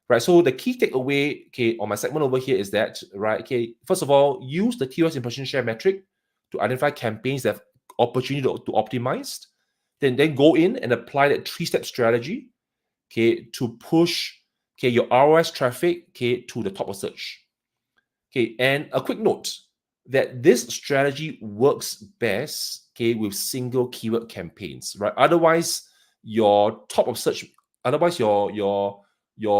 B: right? So the key takeaway, okay, on my segment over here is that, right, okay, first of all, use the TOS impression share metric to identify campaigns that have opportunity to optimize. Then go in and apply that 3-step strategy, okay, to push, okay, your ROS traffic, okay, to the top of search. Okay, and a quick note that this strategy works best, okay, with single keyword campaigns, right? Otherwise, your top of search, your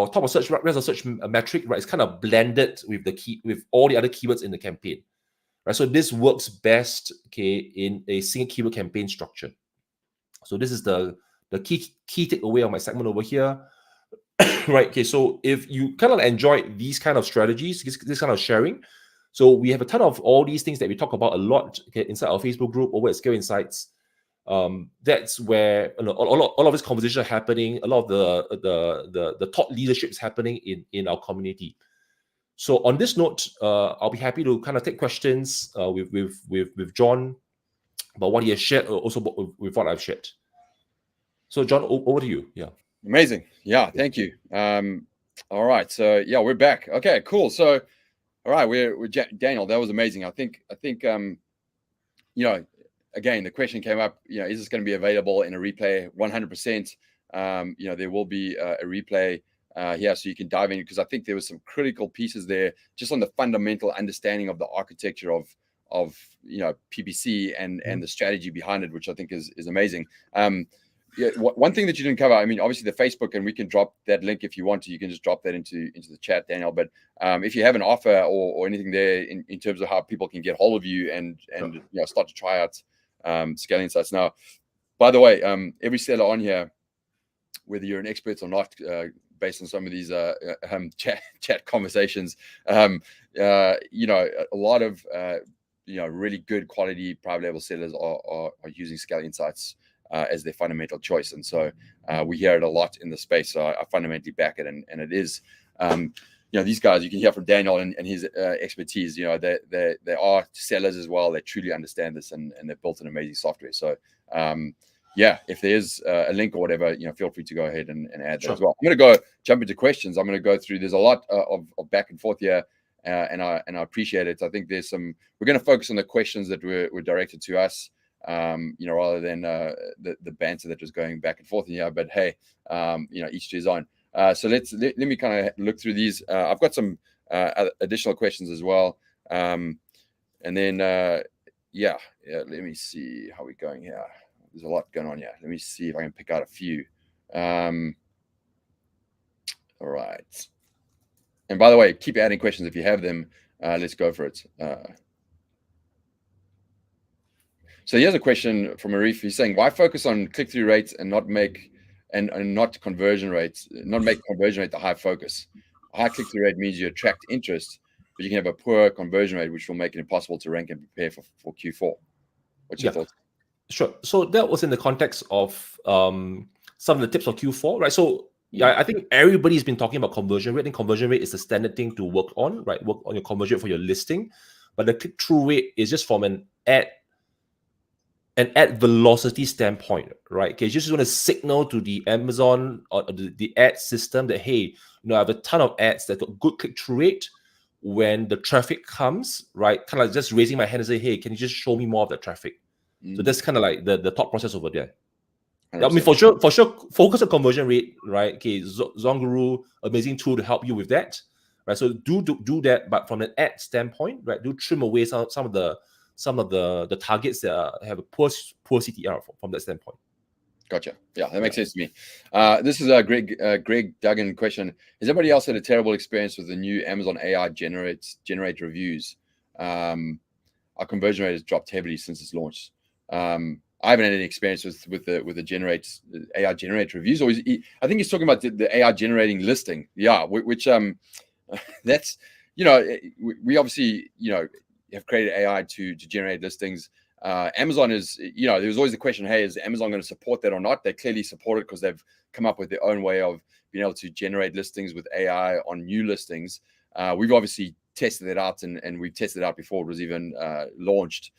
B: top of search, rest of search metric, right, is kind of blended with all the other keywords in the campaign, right? So this works best, okay, in a single keyword campaign structure. So this is the key takeaway of my segment over here. Right. Okay. So if you kind of enjoy these kind of strategies, this kind of sharing, so we have a ton of all these things that we talk about a lot, okay, inside our Facebook group over at Scale Insights. That's where all of this conversation are happening. A lot of the thought leadership is happening in our community. So on this note, I'll be happy to kind of take questions with Jon about what he has shared, also with what I've shared. So Jon, over to you. Yeah.
A: Amazing. Yeah, thank you. All right. So yeah, we're back. Okay, cool. So all right, we're Daniel, that was amazing. I think again, the question came up, is this going to be available in a replay? 100%. There will be a replay here, so you can dive in, because I think there was some critical pieces there just on the fundamental understanding of the architecture of PPC and the strategy behind it, which I think is amazing. Yeah, one thing that you didn't cover, I mean, obviously the Facebook, and we can drop that link if you want to. You can just drop that into the chat, Daniel. But if you have an offer or anything there in terms of how people can get hold of you and start to try out Scale Insights. Now, by the way, every seller on here, whether you're an expert or not, based on some of these chat conversations, a lot of really good quality private label sellers are using Scale Insights as their fundamental choice. And so we hear it a lot in the space. So I fundamentally back it. And it is, these guys, you can hear from Daniel and his expertise, they are sellers as well. They truly understand this, and they've built an amazing software. So if there's a link or whatever, feel free to go ahead and add that as well. I'm going to jump into questions. I'm going to go through, there's a lot of back and forth here. And I appreciate it. I think we're going to focus on the questions that were directed to us, rather than the banter that was going back and forth in here. But hey, each to his own. So let me kind of look through these. I've got some additional questions as well. And then let me see how we're going here. There's a lot going on here. Let me see if I can pick out a few. All right. And by the way, keep adding questions if you have them. Let's go for it. So here's a question from Arif. He's saying, why focus on click-through rates and not make conversion rates, not make conversion rate the high focus? A high click-through rate means you attract interest, but you can have a poor conversion rate, which will make it impossible to rank and prepare for Q4. What's your thoughts?
B: Sure. So that was in the context of some of the tips for Q4, right? So I think everybody's been talking about conversion rate, and conversion rate is the standard thing to work on, right? Work on your conversion rate for your listing. But the click-through rate is just from an ad velocity standpoint, right? Okay, just want to signal to the Amazon or the ad system that, hey, I have a ton of ads that got good click-through rate. When the traffic comes, right, kind of like just raising my hand and say, hey, can you just show me more of the traffic? So that's kind of like the thought process over there. 100%. I mean, for sure, focus on conversion rate, right? Okay, ZonGuru, amazing tool to help you with that, right? So do that, but from an ad standpoint, right, do trim away some of the targets that have a poor CTR from that standpoint.
A: Gotcha. Yeah, that makes sense to me. This is a Greg Duggan question. Has anybody else had a terrible experience with the new Amazon AI generate reviews? Our conversion rate has dropped heavily since its launch. I haven't had any experience with the AI generate reviews. Or I think he's talking about the AI generating listing. Yeah, which that's, we obviously have created AI to generate listings. Amazon is, there's always the question, hey, is Amazon going to support that or not? They clearly support it because they've come up with their own way of being able to generate listings with AI on new listings. We've obviously tested it out, and we've tested it out before it was even launched.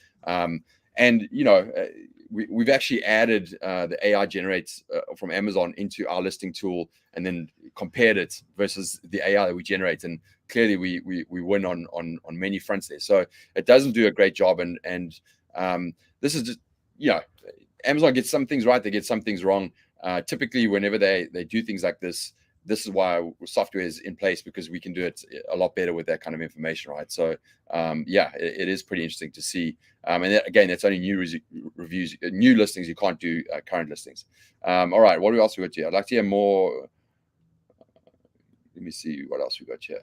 A: We've actually added the AI generates from Amazon into our listing tool, and then compared it versus the AI that we generate. And clearly we win on many fronts there. So it doesn't do a great job. And this is just, Amazon gets some things right, they get some things wrong. Typically, whenever they do things like this is why software is in place, because we can do it a lot better with that kind of information, right? So it is pretty interesting to see. And again, that's only new reviews, new listings. You can't do current listings. All right, what else we got here? I'd like to hear more. Let me see what else we got here.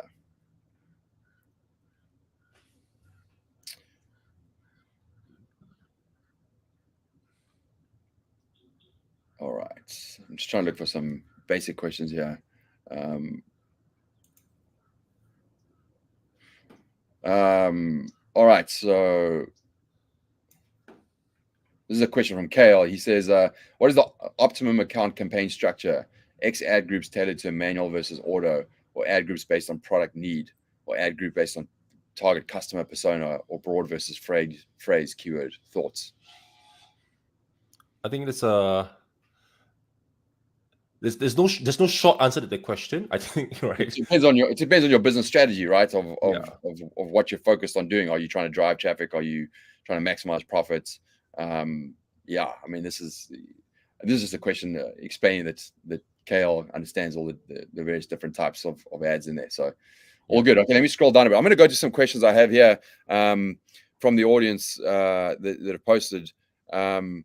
A: All right, I'm just trying to look for some basic questions here. All right, so this is a question from Kale. He says, what is the optimum account campaign structure? X ad groups tailored to manual versus auto, or ad groups based on product need, or ad group based on target customer persona, or broad versus phrase keyword? Thoughts?
B: I think there's no short answer to the question. I think, right?
A: It depends on your business strategy, right? Of what you're focused on doing. Are you trying to drive traffic? Are you trying to maximize profits? I mean, this is just a question explaining that Kale understands all the various different types of ads in there. So all good. Okay, let me scroll down a bit. I'm going to go to some questions I have here from the audience that have posted. I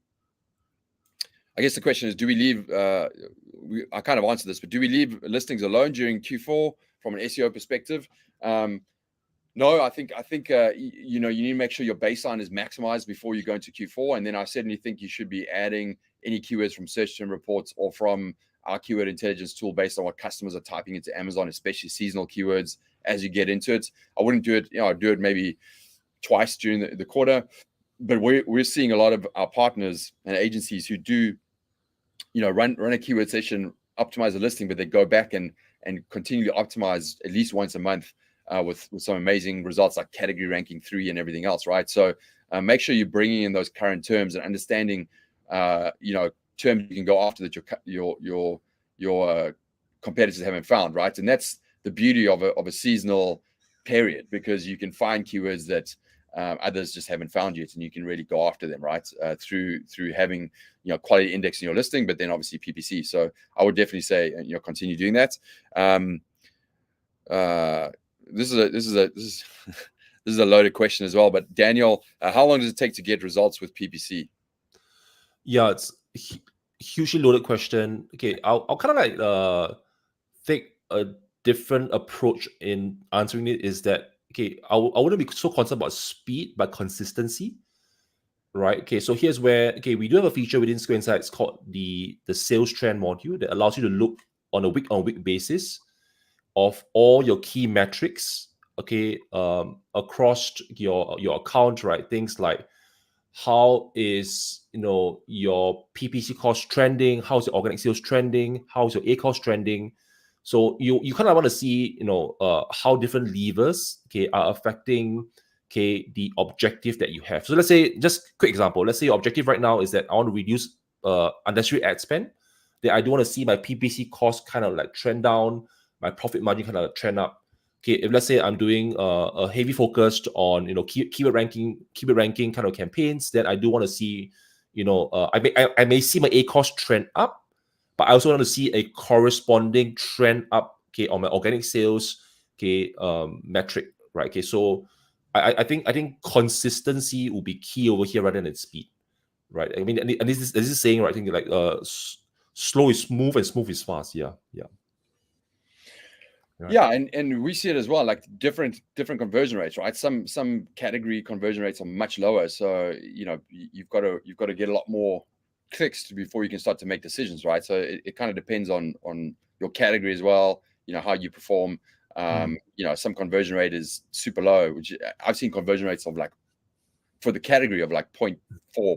A: guess the question is, do we leave, I kind of answered this, but do we leave listings alone during Q4 from an SEO perspective? No, I think you need to make sure your baseline is maximized before you go into Q4. And then I certainly think you should be adding any keywords from search term reports or from our keyword intelligence tool based on what customers are typing into Amazon, especially seasonal keywords as you get into it. I wouldn't do it, I'd do it maybe twice during the quarter. But we're seeing a lot of our partners and agencies who do run a keyword session, optimize a listing, but they go back and continue to optimize at least once a month with some amazing results like category ranking 3 and everything else, right? So make sure you're bringing in those current terms and understanding, terms you can go after that your competitors haven't found, right? And that's the beauty of a seasonal period, because you can find keywords that others just haven't found yet, and you can really go after them, right? Through having quality index in your listing, but then obviously PPC. So I would definitely say continue doing that. This is a loaded question as well. But Daniel, how long does it take to get results with PPC?
B: Yeah, it's a hugely loaded question. Okay, I'll kind of like take a different approach in answering it. Is that okay? I wouldn't be so concerned about speed, but consistency, right? Okay, so here's where we do have a feature within Square Insights called the sales trend module that allows you to look on a week-on-week basis of all your key metrics okay, across your account, right? Things like how is your PPC cost trending, how's your organic sales trending, how's your A cost trending. So you kind of want to see how different levers, okay, are affecting, okay, the objective that you have. So let's say, just quick example, let's say your objective right now is that I want to reduce unnecessary ad spend. Then I do want to see my PPC cost kind of like trend down, my profit margin kind of trend up. Okay, if let's say I'm doing a heavy focus on keyword ranking kind of campaigns, then I do want to see, I may see my A cost trend up, but I also want to see a corresponding trend up, okay, on my organic sales, okay, metric, right? Okay, so I think consistency will be key over here rather than speed, right? I mean, and this is saying, right? I think like slow is smooth and smooth is fast. Yeah. Right.
A: Yeah, and we see it as well, like different conversion rates, right? Some category conversion rates are much lower, so you've got to get a lot more clicks before you can start to make decisions, right? So it kind of depends on your category as well, how you perform. Some conversion rate is super low, which I've seen conversion rates of like, for the category, of like 0.4,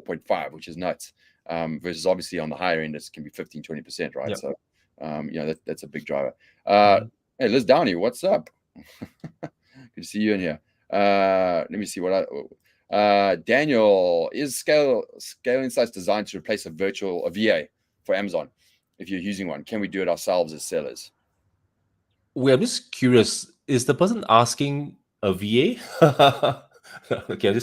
A: 0.5, which is nuts, versus obviously on the higher end it can be 15-20%, right? Yep. So that's a big driver. Hey, Liz Downey, what's up? Good to see you in here. Let me see what Daniel, is Scale Insights designed to replace a VA for Amazon? If you're using one, can we do it ourselves as sellers?
B: Well, I'm just curious. Is the person asking a VA? Okay, I'm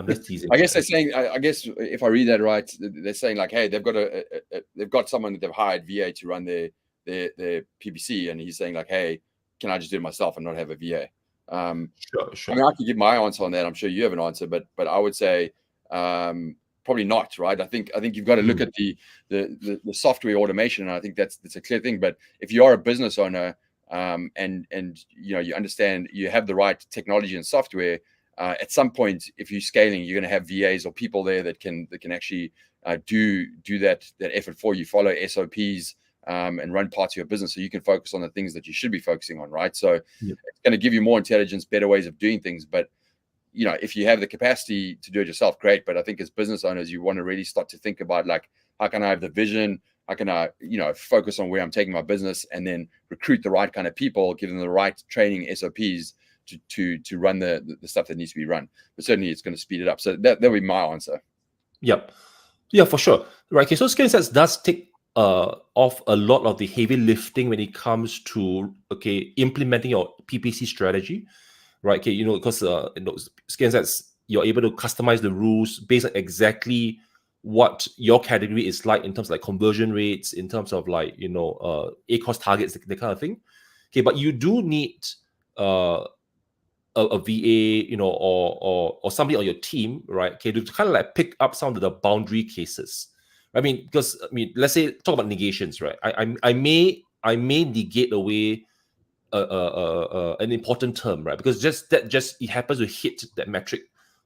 B: just teasing.
A: I guess they're saying. I guess if I read that right, they're saying like, hey, they've got someone that they've hired VA to run their PPC, and he's saying like, hey, can I just do it myself and not have a VA?
B: Sure.
A: I mean, I can give my answer on that. I'm sure you have an answer, but I would say probably not, right? I think you've got to look at the software automation, and I think that's a clear thing. But if you are a business owner, and you understand, you have the right technology and software, at some point, if you're scaling, you're going to have VAs or people there that can actually do that effort for you, follow SOPs, and run parts of your business, so you can focus on the things that you should be focusing on, right? So it's going to give you more intelligence, better ways of doing things. But if you have the capacity to do it yourself, great. But I think as business owners, you want to really start to think about like, how can I have the vision? How can I, focus on where I'm taking my business, and then recruit the right kind of people, give them the right training SOPs to run the stuff that needs to be run. But certainly it's going to speed it up. So that'll be my answer.
B: Yep. Yeah, for sure. Right. Okay. So Scale Insights does take off a lot of the heavy lifting when it comes to implementing your PPC strategy, right? Okay, because Scale Insights, you're able to customize the rules based on exactly what your category is like in terms of like conversion rates, in terms of like A cost targets, that kind of thing. Okay, but you do need a VA, or somebody on your team, right? Okay, to kind of like pick up some of the boundary cases. I mean, let's say talk about negations, right? I may negate away an important term, right? Because it happens to hit that metric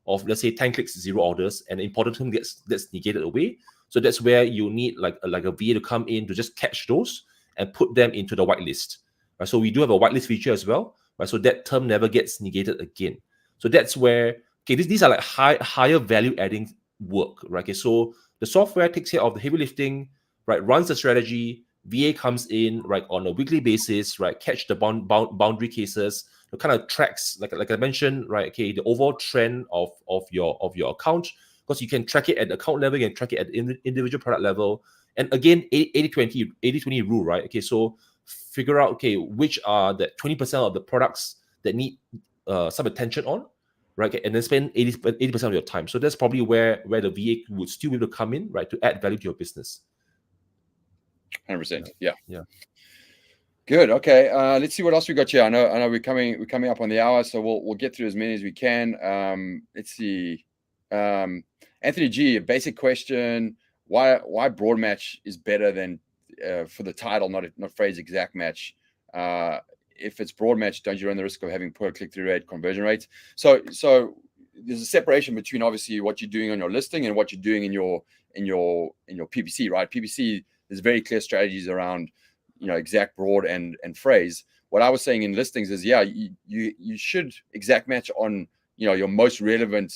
B: of, let's say, 10 clicks, 0 orders, and the important term gets negated away. So that's where you need like a VA to come in to just catch those and put them into the whitelist. Right? So we do have a whitelist feature as well, right? So that term never gets negated again. So that's where these are like higher value adding work, right? Okay, so the software takes care of the heavy lifting, right? Runs the strategy. VA comes in, right, on a weekly basis, right? Catch the boundary cases. It kind of tracks, like I mentioned, right? Okay, the overall trend of your account, because you can track it at the account level, you can track it at the individual product level. And again, 80-20 rule, right? Okay, so figure out which are the 20% of the products that need some attention on, right? Okay, and then spend 80% of your time. So that's probably where the VA would still be able to come in, right, to add value to your business.
A: 100%. Yeah.
B: Good.
A: Okay. Let's see what else we got here. I know we're coming up on the hour, so we'll get through as many as we can. Let's see. Anthony G, a basic question: why broad match is better than for the title, not phrase exact match? If it's broad match, don't you run the risk of having poor click-through rate, conversion rates? So there's a separation between obviously what you're doing on your listing and what you're doing in your PPC, right? PPC, there's very clear strategies around exact, broad, and phrase. what I was saying in listings is, yeah, you should exact match on, you know, your most relevant,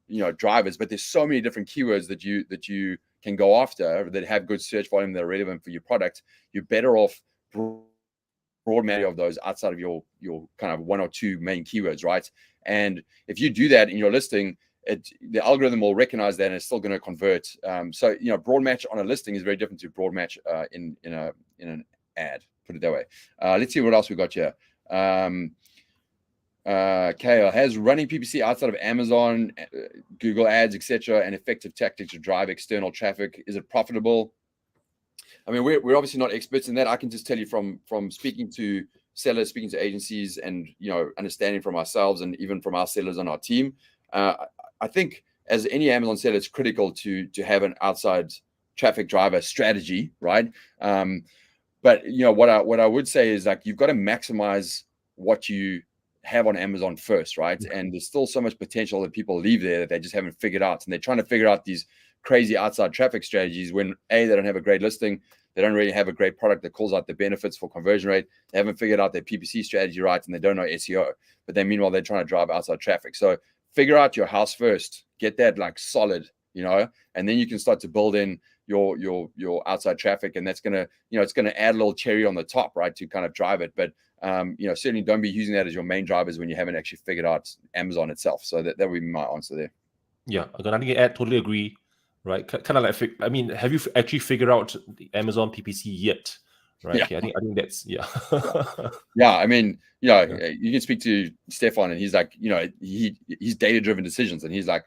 A: you know, drivers, but there's so many different keywords that you can go after that have good search volume that are relevant for your product. You're better off broad many of those outside of your kind of 1 or 2 main keywords, right? And if you do that in your listing, the algorithm will recognize that and it's still going to convert. So, you know, broad match on a listing is very different to broad match in an ad, put it that way. Let's see what else we got here. Kale, has running PPC outside of Amazon, Google Ads, etc., an effective tactic to drive external traffic? Is it profitable? I mean, we're obviously not experts in that. I can just tell you from speaking to sellers, speaking to agencies, and, you know, understanding from ourselves and even from our sellers on our team. I think as any Amazon seller, it's critical to have an outside traffic driver strategy, right? But, you know, what I would say is, like, you've got to maximize what you have on Amazon first, right? And there's still so much potential that people leave there that they just haven't figured out, and they're trying to figure out these crazy outside traffic strategies when they don't have a great listing, they don't really have a great product that calls out the benefits for conversion rate, they haven't figured out their PPC strategy right, and they don't know SEO, but then meanwhile they're trying to drive outside traffic. So figure out your house first, get that like solid, you know, and then you can start to build in your outside traffic, and that's gonna, you know, it's gonna add a little cherry on the top, right, to kind of drive it. But you know, certainly don't be using that as your main drivers when you haven't actually figured out Amazon itself. So that would be my answer there.
B: Yeah, I got nothing to add. Totally agree. Right, kind of like, I mean, have you actually figured out the Amazon PPC yet? Right.
A: Yeah.
B: Okay, I think that's
A: Yeah. I mean, you know, you can speak to Stefan, and he's like, you know, he's data-driven decisions, and he's like,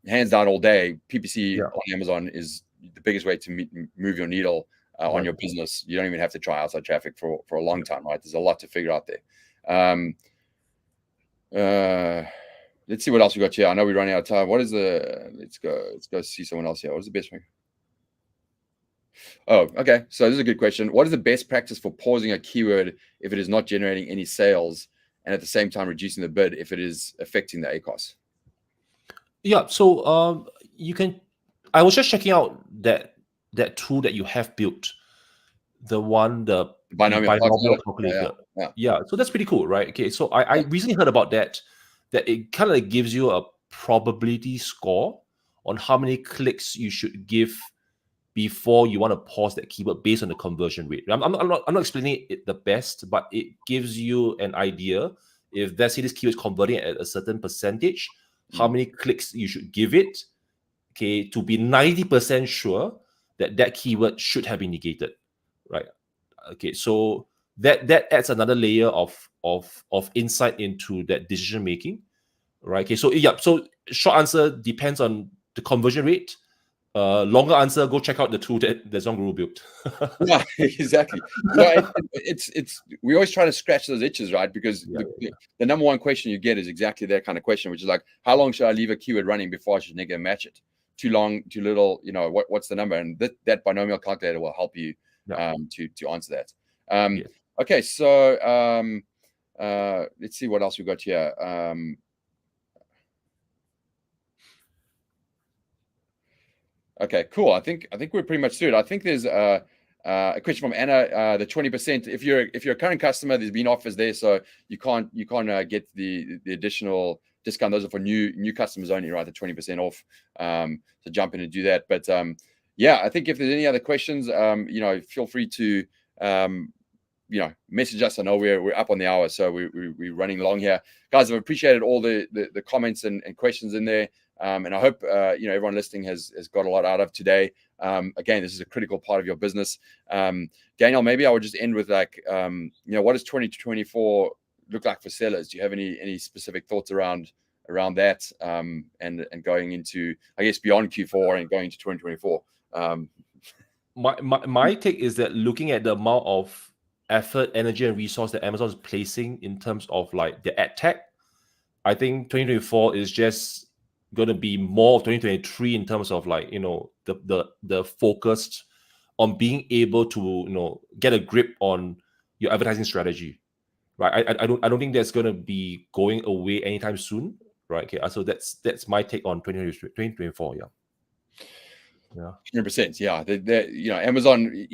A: hands down all day, PPC on Amazon is the biggest way to move your needle on your business. You don't even have to try outside traffic for a long time, right? There's a lot to figure out there. Let's see what else we got here. I know we're running out of time. What is the? Let's go see someone else here. What is the best way? Oh, okay. So this is a good question. What is the best practice for pausing a keyword if it is not generating any sales, and at the same time reducing the bid if it is affecting the ACOS?
B: Yeah. So you can. I was just checking out that tool that you have built, the binomial calculator. Yeah. So that's pretty cool, right? Okay. So I recently heard about that it kind of gives you a probability score on how many clicks you should give before you want to pause that keyword based on the conversion rate. I'm not explaining it the best, but it gives you an idea. If, let's say, this keyword is converting at a certain percentage, how many clicks you should give it, okay, to be 90% sure that keyword should have been negated, right? Okay, so that adds another layer of insight into that decision making, right? Okay, so yeah, so short answer depends on the conversion rate. Longer answer, go check out the tool that ZonGuru built.
A: Yeah, exactly. No, it's we always try to scratch those itches, right? Because the number one question you get is exactly that kind of question, which is like, how long should I leave a keyword running before I should negative match it? Too long, too little, you know, what's the number? And that binomial calculator will help you to answer that. Okay, so let's see what else we got here. Okay, cool. I think we're pretty much through it. I think there's a question from Anna. The 20%. If you're a current customer, there's been offers there, so you can't get the additional discount. Those are for new customers only, right? The 20% off. So jump in and do that. But yeah, I think if there's any other questions, you know, feel free to you know, message us. I know we're up on the hour, so we're running long here, guys. I've appreciated all the comments and questions in there. And I hope you know, everyone listening has got a lot out of today. Again, this is a critical part of your business. Daniel, maybe I would just end with like, you know, what does 2024 look like for sellers? Do you have any specific thoughts around that, and going into, I guess, beyond Q4 and going into 2024?
B: My take is that looking at the amount of effort, energy, and resource that Amazon is placing in terms of like the ad tech, I think 2024 is just going to be more of 2023 in terms of like, you know, the focused on being able to, you know, get a grip on your advertising strategy, right? I don't think that's going to be going away anytime soon, right? Okay, so that's my take on 2024. Yeah. Yeah.
A: 100%. Yeah. Amazon,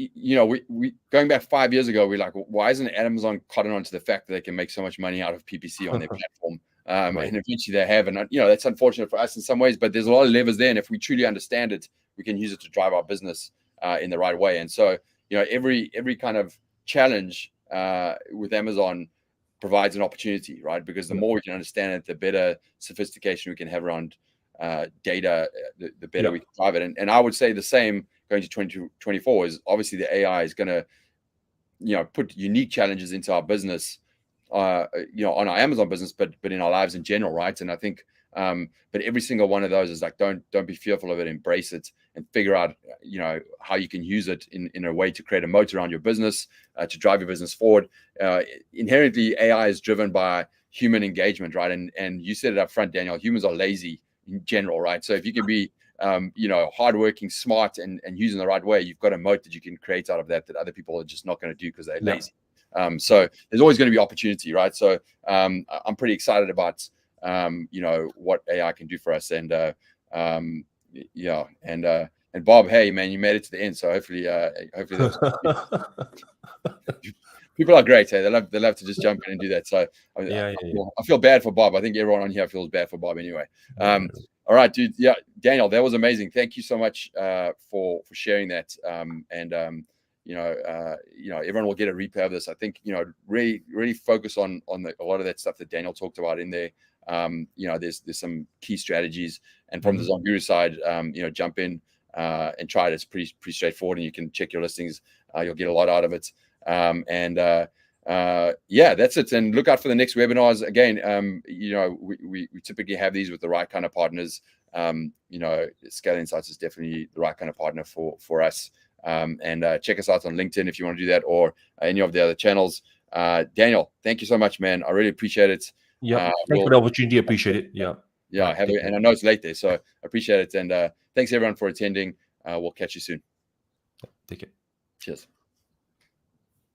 A: we going back 5 years ago, we're like, why isn't Amazon cotton on to the fact that they can make so much money out of PPC on their platform?
B: Right.
A: And eventually they have, and that's unfortunate for us in some ways, but there's a lot of levers there. And if we truly understand it, we can use it to drive our business in the right way. And so, every kind of challenge with Amazon provides an opportunity, right? Because the more we can understand it, the better sophistication we can have around data, the better we can drive it. And I would say the same going to 2024 is obviously the AI is going to, put unique challenges into our business, on our Amazon business, but in our lives in general, right? And I think, but every single one of those is like, don't be fearful of it, embrace it, and figure out, how you can use it in a way to create a moat around your business, to drive your business forward. Inherently, AI is driven by human engagement, right? And you said it up front, Daniel, humans are lazy in general, right? So if you can be, hardworking, smart, and using the right way, you've got a moat that you can create out of that other people are just not going to do because they're lazy. So there's always going to be opportunity, right? So I'm pretty excited about, what AI can do for us. And and Bob, hey man, you made it to the end. So hopefully people are great. Hey, they love to just jump in and do that. So I feel bad for Bob. I think everyone on here feels bad for Bob anyway. All right, dude. Yeah, Daniel, that was amazing. Thank you so much for sharing that. Everyone will get a replay of this. I think, really focus on a lot of that stuff that Daniel talked about in there. There's some key strategies, and from the ZonGuru side, jump in and try it. It's pretty straightforward, and you can check your listings. You'll get a lot out of it. That's it. And look out for the next webinars. Again, we typically have these with the right kind of partners. Scale Insights is definitely the right kind of partner for us. And check us out on LinkedIn if you want to do that, or any of the other channels. Daniel, thank you so much, man. I really appreciate it.
B: Yeah, thanks for the opportunity. Appreciate it. Yeah.
A: And I know it's late there, so I appreciate it. And thanks everyone for attending. We'll catch you soon.
B: Take care.
A: Cheers.